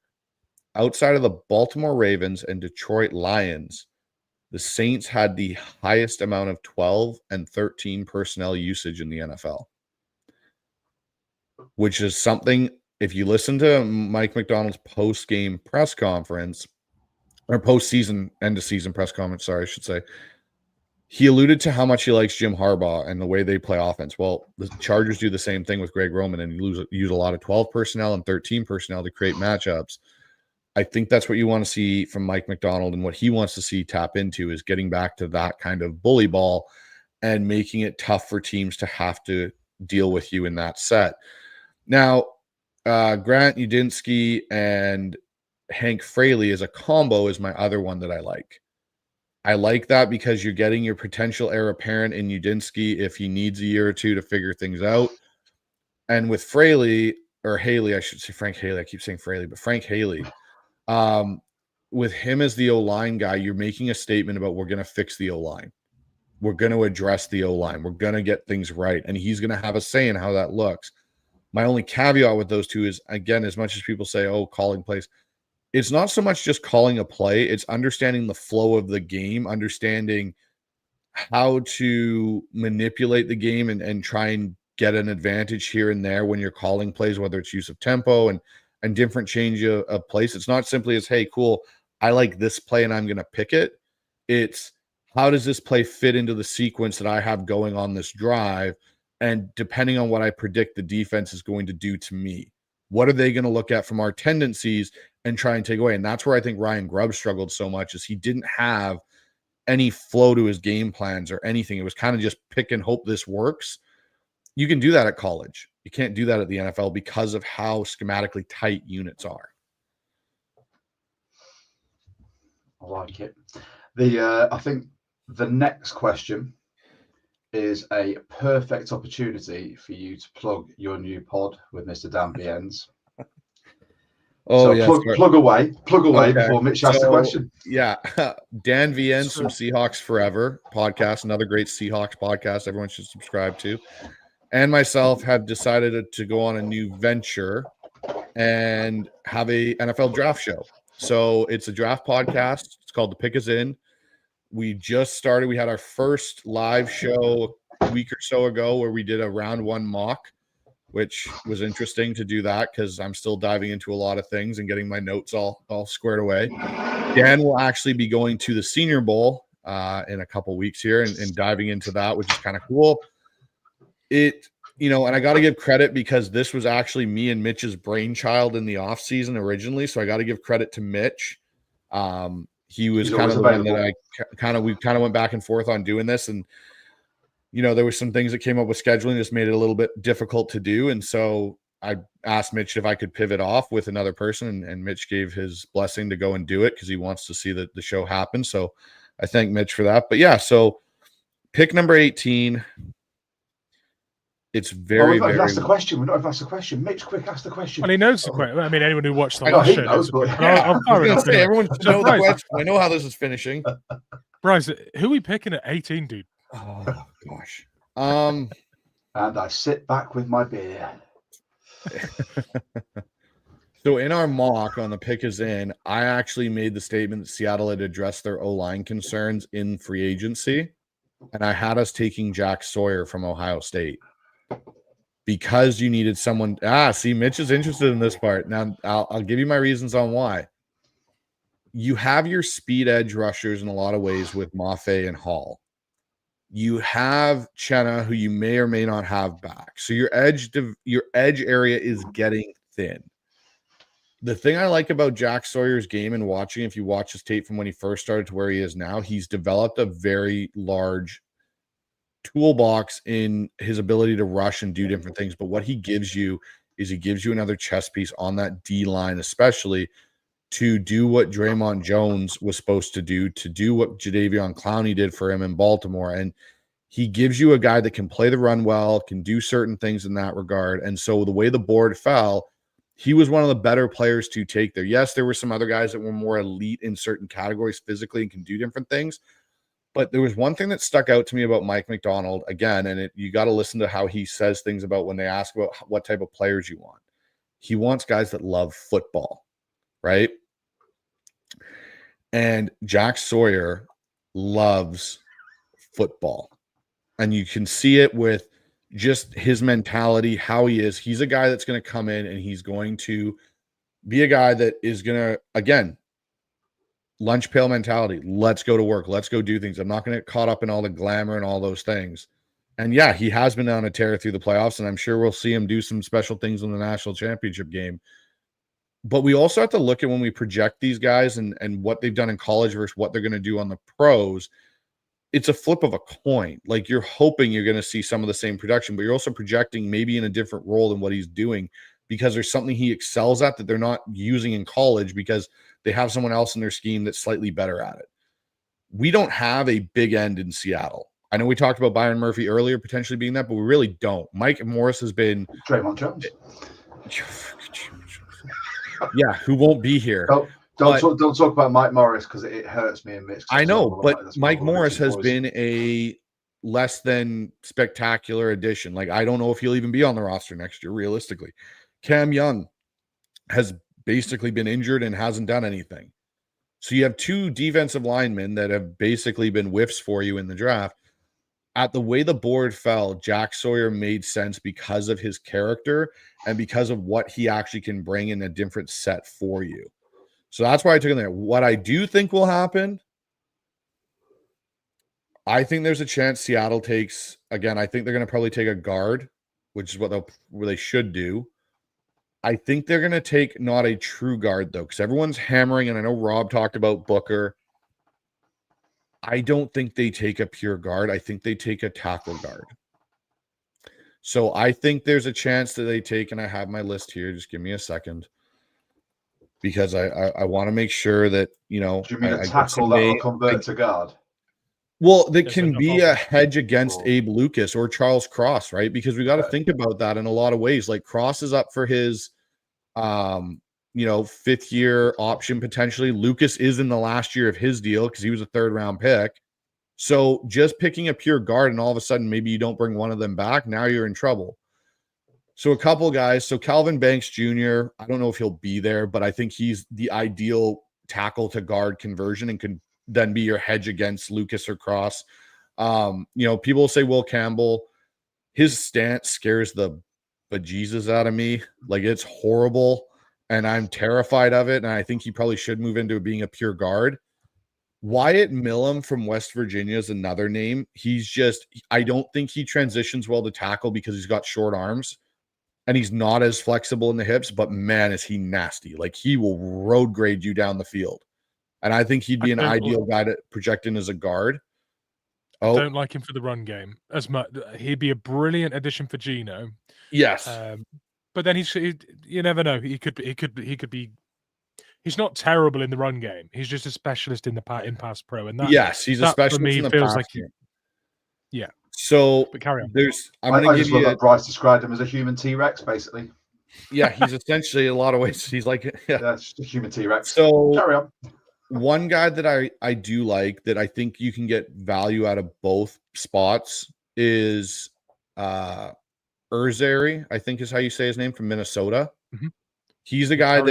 outside of the Baltimore Ravens and Detroit Lions, the Saints had the highest amount of 12 and 13 personnel usage in the NFL, which is something, if you listen to Mike MacDonald's post-game press conference, or post-season, end-of-season press conference, sorry, I should say, he alluded to how much he likes Jim Harbaugh and the way they play offense. Well, the Chargers do the same thing with Greg Roman, and use a lot of 12 personnel and 13 personnel to create matchups. I think that's what you want to see from Mike MacDonald, and what he wants to see tap into is getting back to that kind of bully ball and making it tough for teams to have to deal with you in that set. Now, Grant Udinski and Hank Fraley as a combo is my other one that I like. I like that because you're getting your potential heir apparent in Udinski if he needs a year or two to figure things out. And with Fraley, or Haley, I should say Frank Haley. I keep saying Fraley, but Frank Haley. With him as the O-line guy, you're making a statement about, we're going to fix the O-line. We're going to address the O-line. We're going to get things right. And he's going to have a say in how that looks. My only caveat with those two is, again, as much as people say, oh, calling plays, it's not so much just calling a play. It's understanding the flow of the game, understanding how to manipulate the game and try and get an advantage here and there when you're calling plays, whether it's use of tempo and different change of place. It's not simply as, hey, cool, I like this play and I'm going to pick it. It's, how does this play fit into the sequence that I have going on this drive? And depending on what I predict the defense is going to do to me, what are they going to look at from our tendencies and try and take away? And that's where I think Ryan Grubb struggled so much, is he didn't have any flow to his game plans or anything. It was kind of just pick and hope this works. You can do that at college. You can't do that at the NFL because of how schematically tight units are. I like it. I think the next question is a perfect opportunity for you to plug your new pod with Mr. Dan Viennes. Oh, so yeah. Plug away Okay. before Mitch asks the question. Yeah. Dan Viennes from Seahawks Forever podcast, another great Seahawks podcast everyone should subscribe to. And myself have decided to go on a new venture and have a NFL draft show. So it's a draft podcast. It's called The Pick Is In. We just started. We had our first live show a week or so ago where we did a round one mock, which was interesting to do that because I'm still diving into a lot of things and getting my notes all squared away. Dan will actually be going to the Senior Bowl in a couple weeks here and diving into that, which is kind of cool. And I got to give credit because this was actually me and Mitch's brainchild in the off season originally. So I got to give credit to Mitch. He was kind of the one that we kind of went back and forth on doing this. And, there were some things that came up with scheduling just made it a little bit difficult to do. And so I asked Mitch if I could pivot off with another person, and Mitch gave his blessing to go and do it because he wants to see the show happen. So I thank Mitch for that. But yeah, so pick number 18. It's very, very. That's the question. We're not even asked the question. Mitch, quick, ask the question. Well, he knows the question. I mean, anyone who watched the last show knows. Everyone should know the question. I know how this is finishing. Bryce, who are we picking at 18, dude? Oh gosh. And I sit back with my beer. So in our mock on The Pick Is In, I actually made the statement that Seattle had addressed their O-line concerns in free agency, and I had us taking Jack Sawyer from Ohio State. Because you needed someone. See, Mitch is interested in this part. Now, I'll give you my reasons on why. You have your speed edge rushers in a lot of ways with Mafe and Hall. You have Chenna, who you may or may not have back. So your edge area is getting thin. The thing I like about Jack Sawyer's game and watching, if you watch his tape from when he first started to where he is now, he's developed a very large toolbox in his ability to rush and do different things. But what he gives you is he gives you another chess piece on that D line, especially to do what Draymond Jones was supposed to do what Jadeveon Clowney did for him in Baltimore. And he gives you a guy that can play the run well, can do certain things in that regard. And so the way the board fell, he was one of the better players to take there. Yes, there were some other guys that were more elite in certain categories physically and can do different things. But there was one thing that stuck out to me about Mike MacDonald, again, and you got to listen to how he says things about when they ask about what type of players you want. He wants guys that love football, right? And Jack Sawyer loves football. And you can see it with just his mentality, how he is. He's a guy that's going to come in and he's going to be a guy that is going to, again, lunch pail mentality. Let's go to work. Let's go do things. I'm not going to get caught up in all the glamour and all those things. And yeah, he has been on a tear through the playoffs, and I'm sure we'll see him do some special things in the national championship game. But we also have to look at when we project these guys and what they've done in college versus what they're going to do on the pros. It's a flip of a coin. Like, you're hoping you're going to see some of the same production, but you're also projecting maybe in a different role than what he's doing because there's something he excels at that they're not using in college because they have someone else in their scheme that's slightly better at it. We don't have a big end in Seattle. I know we talked about Byron Murphy earlier potentially being that, but we really don't. Mike Morris has been Draymond Jones. Yeah, who won't be here. Don't talk about Mike Morris because it hurts me and Mitch. I know, but Mike Morris has been a less than spectacular addition. Like, I don't know if he'll even be on the roster next year, realistically. Cam Young has basically been injured and hasn't done anything. So you have two defensive linemen that have basically been whiffs for you in the draft. At the way the board fell, Jack Sawyer made sense because of his character and because of what he actually can bring in a different set for you. So that's why I took him there. What I do think will happen, I think there's a chance Seattle takes, again, I think they're going to probably take a guard, which is what they should do. I think they're going to take not a true guard, though, because everyone's hammering, and I know Rob talked about Booker. I don't think they take a pure guard. I think they take a tackle guard. So I think there's a chance that they take, and I have my list here. Just give me a second, because I want to make sure that, you know. Do you mean a tackle that will convert to guard? Well, that can be a hedge against Abe Lucas or Charles Cross, right? Because we got to think about that in a lot of ways. Like, Cross is up for his, fifth year option potentially. Lucas is in the last year of his deal because he was a 3rd-round pick. So just picking a pure guard and all of a sudden maybe you don't bring one of them back, now you're in trouble. So a couple guys. So Calvin Banks Jr., I don't know if he'll be there, but I think he's the ideal tackle to guard conversion and can then be your hedge against Lucas or Cross. People say Will Campbell. His stance scares the bejesus out of me. Like, it's horrible, and I'm terrified of it, and I think he probably should move into being a pure guard. Wyatt Millam from West Virginia is another name. I don't think he transitions well to tackle because he's got short arms and he's not as flexible in the hips, but man, is he nasty. Like, he will road grade you down the field. And I think he'd be an ideal guy to project in as a guard. I don't like him for the run game as much. He'd be a brilliant addition for Geno. Yes. But then you never know. He could be. He's not terrible in the run game. He's just a specialist in pass pro, and yes, he's a specialist in the pass game. Yeah. So but carry on. I just love that Bryce described him as a human T-Rex, basically. Yeah, he's essentially, in a lot of ways, he's like just a human T-Rex. So carry on. One guy that I do like, that I think you can get value out of both spots, is Urzary, I think is how you say his name, from Minnesota. Mm-hmm. He's a guy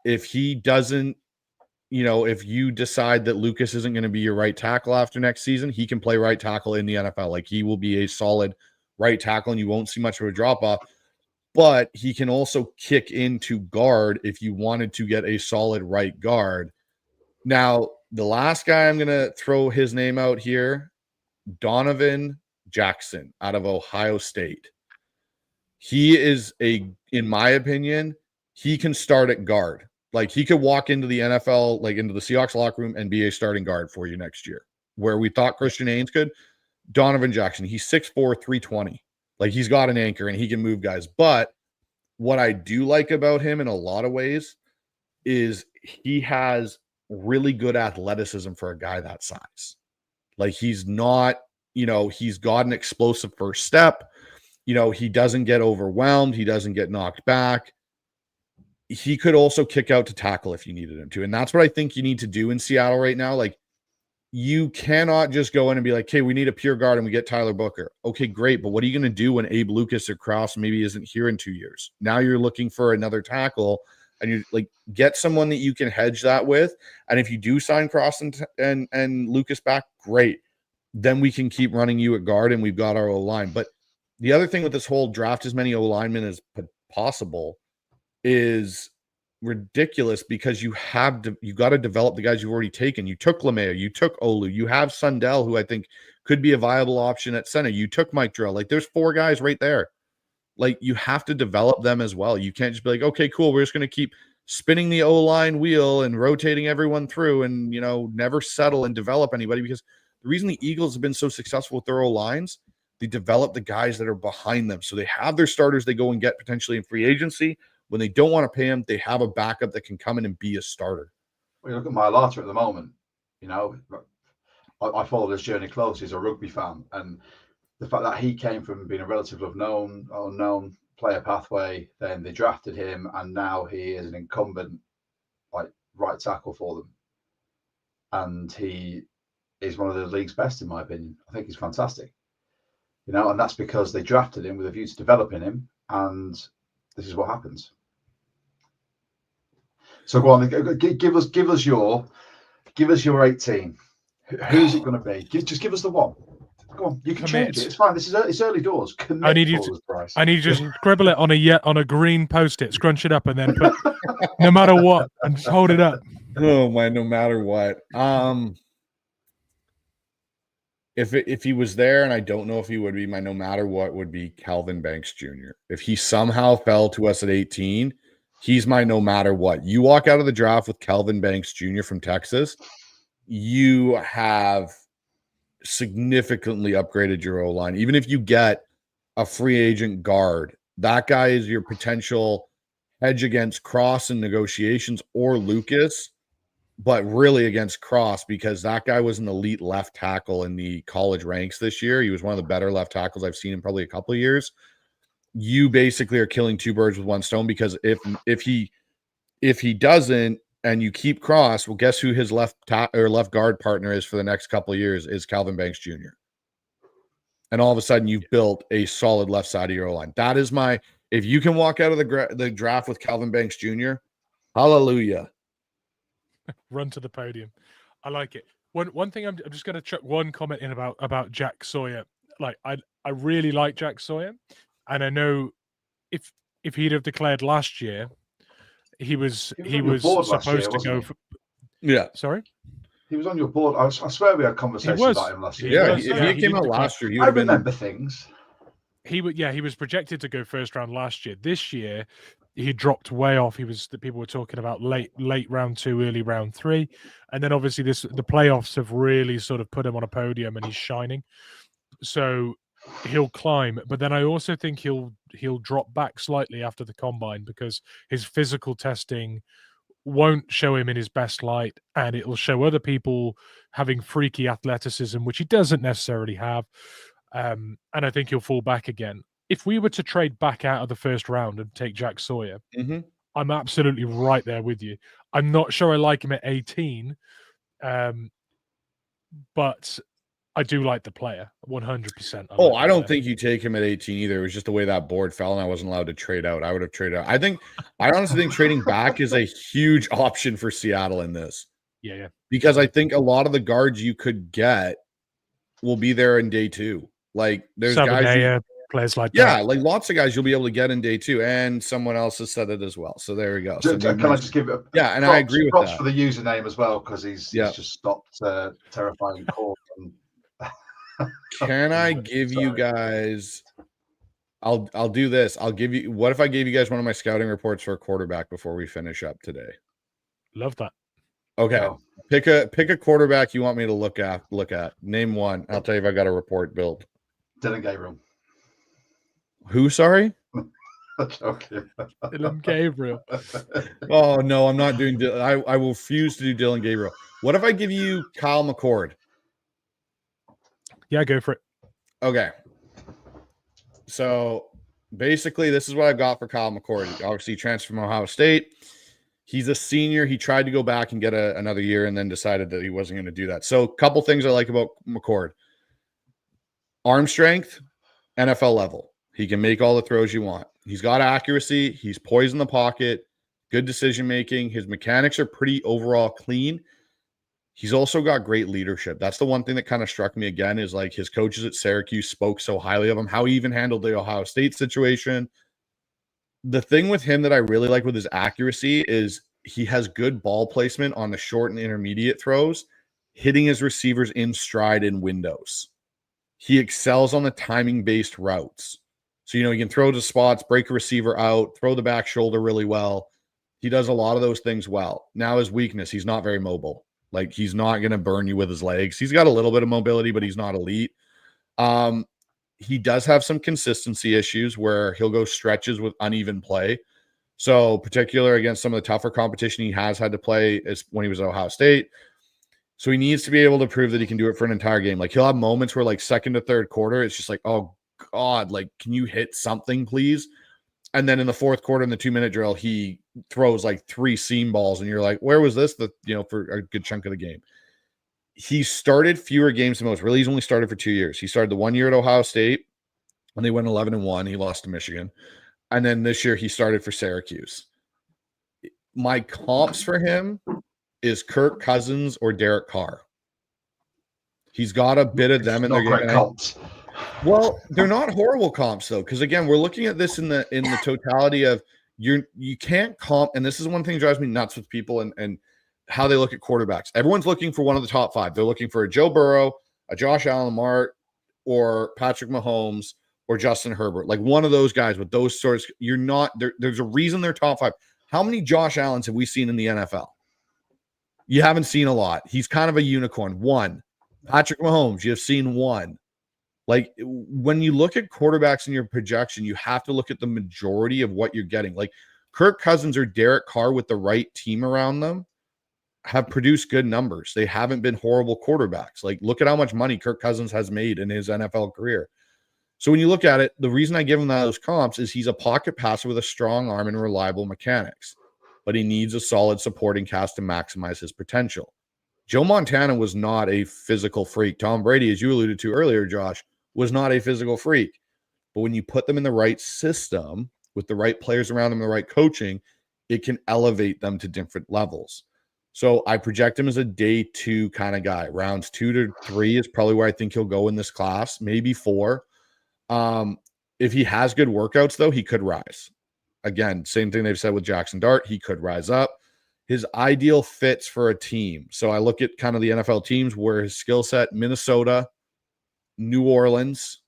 if he doesn't, if you decide that Lucas isn't going to be your right tackle after next season, he can play right tackle in the NFL. Like, he will be a solid right tackle and you won't see much of a drop off. But he can also kick into guard if you wanted to get a solid right guard. Now, the last guy I'm going to throw his name out here, Donovan Jackson out of Ohio State. He is in my opinion, he can start at guard. Like, he could walk into the NFL, like into the Seahawks locker room, and be a starting guard for you next year. Where we thought Christian Haynes could, Donovan Jackson, he's 6'4", 320. Like, he's got an anchor and he can move guys. But what I do like about him in a lot of ways is he has really good athleticism for a guy that size. Like, he's not, he's got an explosive first step. He doesn't get overwhelmed. He doesn't get knocked back. He could also kick out to tackle if you needed him to. And that's what I think you need to do in Seattle right now. Like, you cannot just go in and be like, hey, we need a pure guard and we get Tyler Booker. Okay, great. But what are you going to do when Abe Lucas or Cross maybe isn't here in 2 years? Now you're looking for another tackle, and you like, get someone that you can hedge that with. And if you do sign Cross and Lucas back, great. Then we can keep running you at guard and we've got our O-line. But the other thing with this whole draft as many O-linemen as possible is ridiculous, because you got to develop the guys you've already taken. You took LeMayo, you took Olu, you have Sundell, who I think could be a viable option at center. You took Mike Drill. Like, there's 4 guys right there. Like, you have to develop them as well. You can't just be like, okay, cool, we're just going to keep spinning the O-line wheel and rotating everyone through and, never settle and develop anybody. Because the reason the Eagles have been so successful with their O-lines, they develop the guys that are behind them. So they have their starters they go and get potentially in free agency. When they don't want to pay him, they have a backup that can come in and be a starter. Well, you look at Mailata at the moment. I followed his journey close. He's a rugby fan, and the fact that he came from being a relative of unknown player pathway, then they drafted him, and now he is an incumbent, like, right tackle for them, and he is one of the league's best in my opinion. I think he's fantastic. And that's because they drafted him with a view to developing him, and this is what happens. So go on, give us your 18. Who's it going to be? Just give us the one. Go on, you can change it. It's fine. It's early doors. I need you to just scribble it on a green post-it, scrunch it up, and then put no matter what, and just hold it up. Oh my! No matter what. If he was there, and I don't know if he would be, my no matter what would be Calvin Banks Jr. If he somehow fell to us at 18, he's my no matter what. You walk out of the draft with Calvin Banks Jr. from Texas, you have significantly upgraded your O-line. Even if you get a free agent guard, that guy is your potential hedge against Cross in negotiations, or Lucas, but really against Cross, because that guy was an elite left tackle in the college ranks this year. He was one of the better left tackles I've seen in probably a couple of years. You basically are killing two birds with one stone, because if he doesn't, and you keep Cross, well, guess who his left guard partner is for the next couple of years? Is Calvin Banks Jr. And all of a sudden, you've built a solid left side of your O-line. That is my. If you can walk out of the draft with Calvin Banks Jr., hallelujah. Run to the podium. I like it. One thing I'm just going to chuck one comment in about Jack Sawyer. Like I really like Jack Sawyer, and I know if he'd have declared last year, he was supposed to go for. Yeah. Sorry. He was on your board. I swear we had conversations about him last year. If he came out last year, he would have been. Remember things. He was projected to go first round last year. This year, he dropped way off. People were talking about late round 2, early round 3, and then obviously the playoffs have really sort of put him on a podium, and he's shining. So he'll climb, but then I also think he'll drop back slightly after the combine, because his physical testing won't show him in his best light, and it'll show other people having freaky athleticism, which he doesn't necessarily have. And I think he'll fall back again. If we were to trade back out of the first round and take Jack Sawyer, I'm absolutely right there with you. I'm not sure I like him at 18, but I do like the player 100%. I don't think you take him at 18 either. It was just the way that board fell, and I wasn't allowed to trade out. I would have traded out. I honestly think trading back is a huge option for Seattle in this. Yeah. Because I think a lot of the guards you could get will be there in day 2. Like there's guys, players like that. Yeah, like lots of guys you'll be able to get in day 2, and someone else has said it as well. So there we go. So can I just give it? And I agree with props that for the username as well, because he's just stopped terrifying calls. Can I give you guys? I'll do this. I'll give you. What if I gave you guys one of my scouting reports for a quarterback before we finish up today? Love that. Okay. No. Pick a quarterback you want me to look at. Name one. I'll tell you if I got a report built. Dylan Gabriel. Who? Sorry. Okay. Dylan Gabriel. Oh no, I'm not doing. I will refuse to do Dylan Gabriel. What if I give you Kyle McCord? Yeah, go for it. Okay. So basically, this is what I've got for Kyle McCord. Obviously, he transferred from Ohio State. He's a senior. He tried to go back and get another year, and then decided that he wasn't going to do that. So a couple things I like about McCord. Arm strength, NFL level. He can make all the throws you want. He's got accuracy. He's poised in the pocket. Good decision-making. His mechanics are pretty overall clean. He's also got great leadership. That's the one thing that kind of struck me again, is like his coaches at Syracuse spoke so highly of him, how he even handled the Ohio State situation. The thing with him that I really like with his accuracy is he has good ball placement on the short and intermediate throws, hitting his receivers in stride in windows. He excels on the timing-based routes. So, he can throw to spots, break a receiver out, throw the back shoulder really well. He does a lot of those things well. Now his weakness, he's not very mobile. Like, he's not going to burn you with his legs. He's got a little bit of mobility, but he's not elite. He does have some consistency issues where he'll go stretches with uneven play. So, particular against some of the tougher competition he has had to play is when he was at Ohio State. So, he needs to be able to prove that he can do it for an entire game. Like, he'll have moments where, like, second to third quarter, it's just like, oh, God, like, can you hit something, please? And then in the fourth quarter, in the 2-minute drill, he throws like 3 seam balls, and you're like, where was this? For a good chunk of the game. He started fewer games than most. Really, he's only started for 2 years. He started the 1 year at Ohio State, and they went 11-1. He lost to Michigan. And then this year, he started for Syracuse. My comps for him is Kirk Cousins or Derek Carr. He's got a bit of them in their game. Comps. Well, they're not horrible comps though, because again, we're looking at this in the totality of you can't comp, and this is one thing that drives me nuts with people and how they look at quarterbacks. Everyone's looking for one of the top 5. They're looking for a Joe Burrow, a Josh Allen, Lamar, or Patrick Mahomes, or Justin Herbert. Like one of those guys with those sorts. You're not there. There's a reason they're top 5. How many Josh Allens have we seen in the NFL? You haven't seen a lot. He's kind of a unicorn. One. Patrick Mahomes, you've seen one. Like, when you look at quarterbacks in your projection, you have to look at the majority of what you're getting. Like, Kirk Cousins or Derek Carr with the right team around them have produced good numbers. They haven't been horrible quarterbacks. Like, look at how much money Kirk Cousins has made in his NFL career. So when you look at it, the reason I give him those comps is he's a pocket passer with a strong arm and reliable mechanics, but he needs a solid supporting cast to maximize his potential. Joe Montana was not a physical freak. Tom Brady, as you alluded to earlier, Josh, was not a physical freak. But when you put them in the right system, with the right players around them, the right coaching, it can elevate them to different levels. So I project him as a day 2 kind of guy. Rounds 2 to 3 is probably where I think he'll go in this class, maybe 4. If he has good workouts, though, he could rise. Again, same thing they've said with Jackson Dart. He could rise up. His ideal fits for a team. So I look at kind of the NFL teams where his skill set, Minnesota, New Orleans.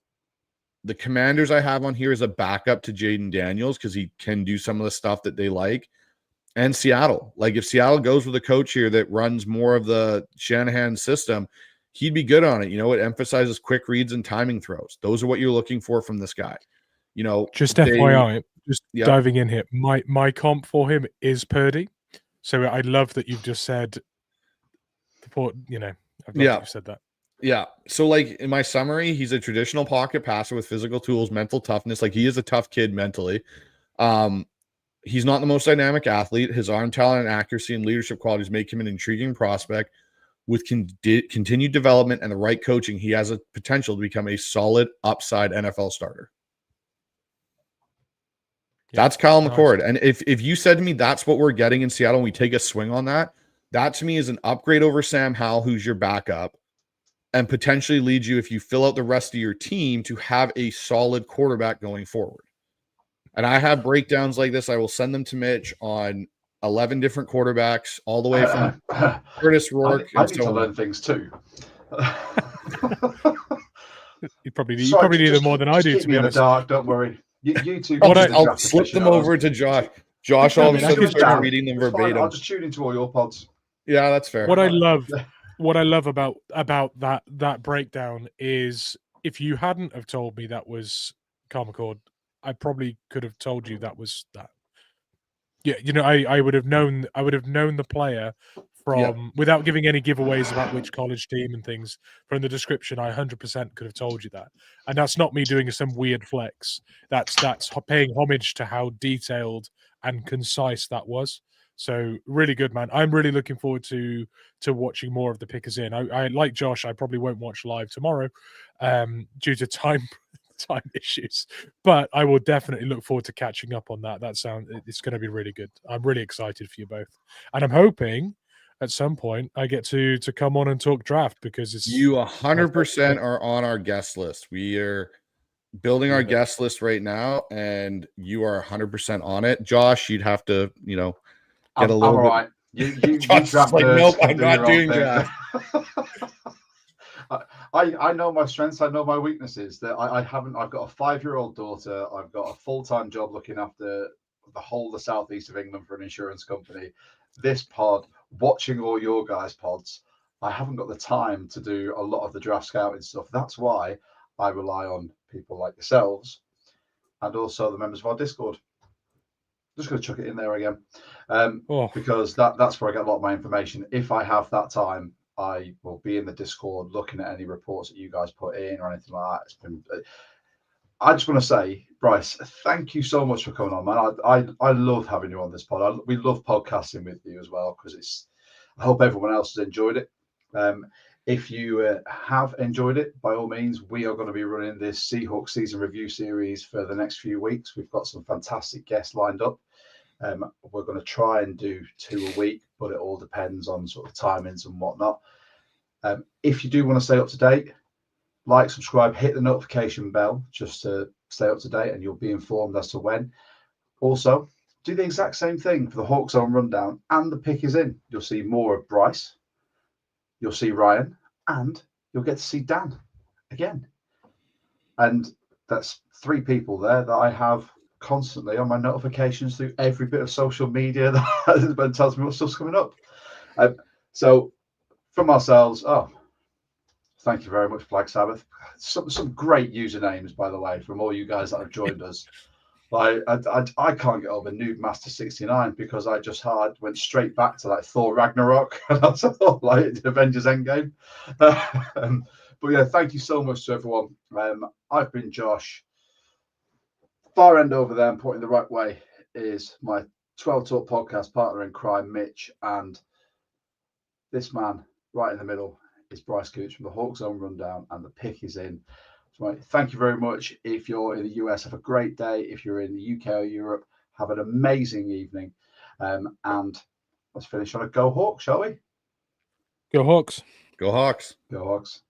The Commanders I have on here is a backup to Jaden Daniels because he can do some of the stuff that they like. And Seattle. Like, if Seattle goes with a coach here that runs more of the Shanahan system, he'd be good on it. You know, it emphasizes quick reads and timing throws. Those are what you're looking for from this guy. You know, just FYI, diving in here, my comp for him is Purdy. So I love that you've just said, you know, I've loved that you've said that. Yeah. So, like, in my summary, he's a traditional pocket passer with physical tools, mental toughness. Like, he is a tough kid mentally. He's not the most dynamic athlete. His arm talent and accuracy and leadership qualities make him an intriguing prospect. With continued development and the right coaching, he has a potential to become a solid upside NFL starter. Yeah, that's Kyle McCord. Nice. And if you said to me that's what we're getting in Seattle and we take a swing on that, that to me is an upgrade over Sam Howell, who's your backup, and potentially leads you, if you fill out the rest of your team, to have a solid quarterback going forward. And I have breakdowns like this. I will send them to Mitch on 11 different quarterbacks, all the way from Curtis Rourke. I need to learn things too. You probably need them more than I do, to be honest. Dark, don't worry. You two. I'll slip them over to Josh. Josh all of a sudden started reading them verbatim. I'll just tune into all your pods. Yeah, that's fair. What I love about that breakdown is, if you hadn't have told me that was Kyle McCord, I probably could have told you that was that. Yeah, you know, I would have known the player from without giving any giveaways about which college team and things. From the description, I 100% could have told you that. And that's not me doing some weird flex. That's paying homage to how detailed and concise that was. So really good, man. I'm really looking forward to watching more of the Pickers In. I like Josh, I probably won't watch live tomorrow due to time issues, but I will definitely look forward to catching up on that. It's going to be really good. I'm really excited for you both, and I'm hoping at some point I get to come on and talk draft, because you 100% are on our guest list. We are building our guest list right now, and you are 100% on it. Josh, you'd have to, you know, get a little bit. Right. You draft like, nope, I'm not doing draft. I know my strengths. I know my weaknesses. That I've got a 5-year-old daughter. I've got a full-time job looking after the whole of the southeast of England for an insurance company. This pod, watching all your guys' pods, I haven't got the time to do a lot of the draft scouting stuff. That's why I rely on people like yourselves and also the members of our Discord. Just going to chuck it in there again, because that's where I get a lot of my information. If I have that time, I will be in the Discord looking at any reports that you guys put in or anything like that. I just want to say, Bryce, thank you so much for coming on, man. I love having you on this pod. We love podcasting with you as well, because I hope everyone else has enjoyed it. If you have enjoyed it, by all means, we are going to be running this Seahawks season review series for the next few weeks. We've got some fantastic guests lined up. We're going to try and do 2 a week, but it all depends on sort of timings and whatnot. If you do want to stay up to date, like, subscribe, hit the notification bell just to stay up to date, and you'll be informed as to when. Also, do the exact same thing for the Hawkszone Rundown and the Pickers In. You'll see more of Bryce, you'll see Ryan, and you'll get to see Dan again. And that's 3 people there that I have constantly on my notifications through every bit of social media that tells me what stuff's coming up. So from ourselves, thank you very much, Black Sabbath. Some great usernames, by the way, from all you guys that have joined us. Like I can't get over Noob Master 69 because I just went straight back to like Thor Ragnarok and I thought like Avengers Endgame. But yeah, thank you so much to everyone. I've been Josh. Far end over there, and pointing the right way is my 12 Talk podcast partner in crime, Mitch, and this man right in the middle is Bryce Coutts from the Hawkszone Rundown, and the pick is in. So, thank you very much. If you're in the US, have a great day. If you're in the UK or Europe, have an amazing evening. And let's finish on a Go Hawks, shall we? Go Hawks. Go Hawks. Go Hawks.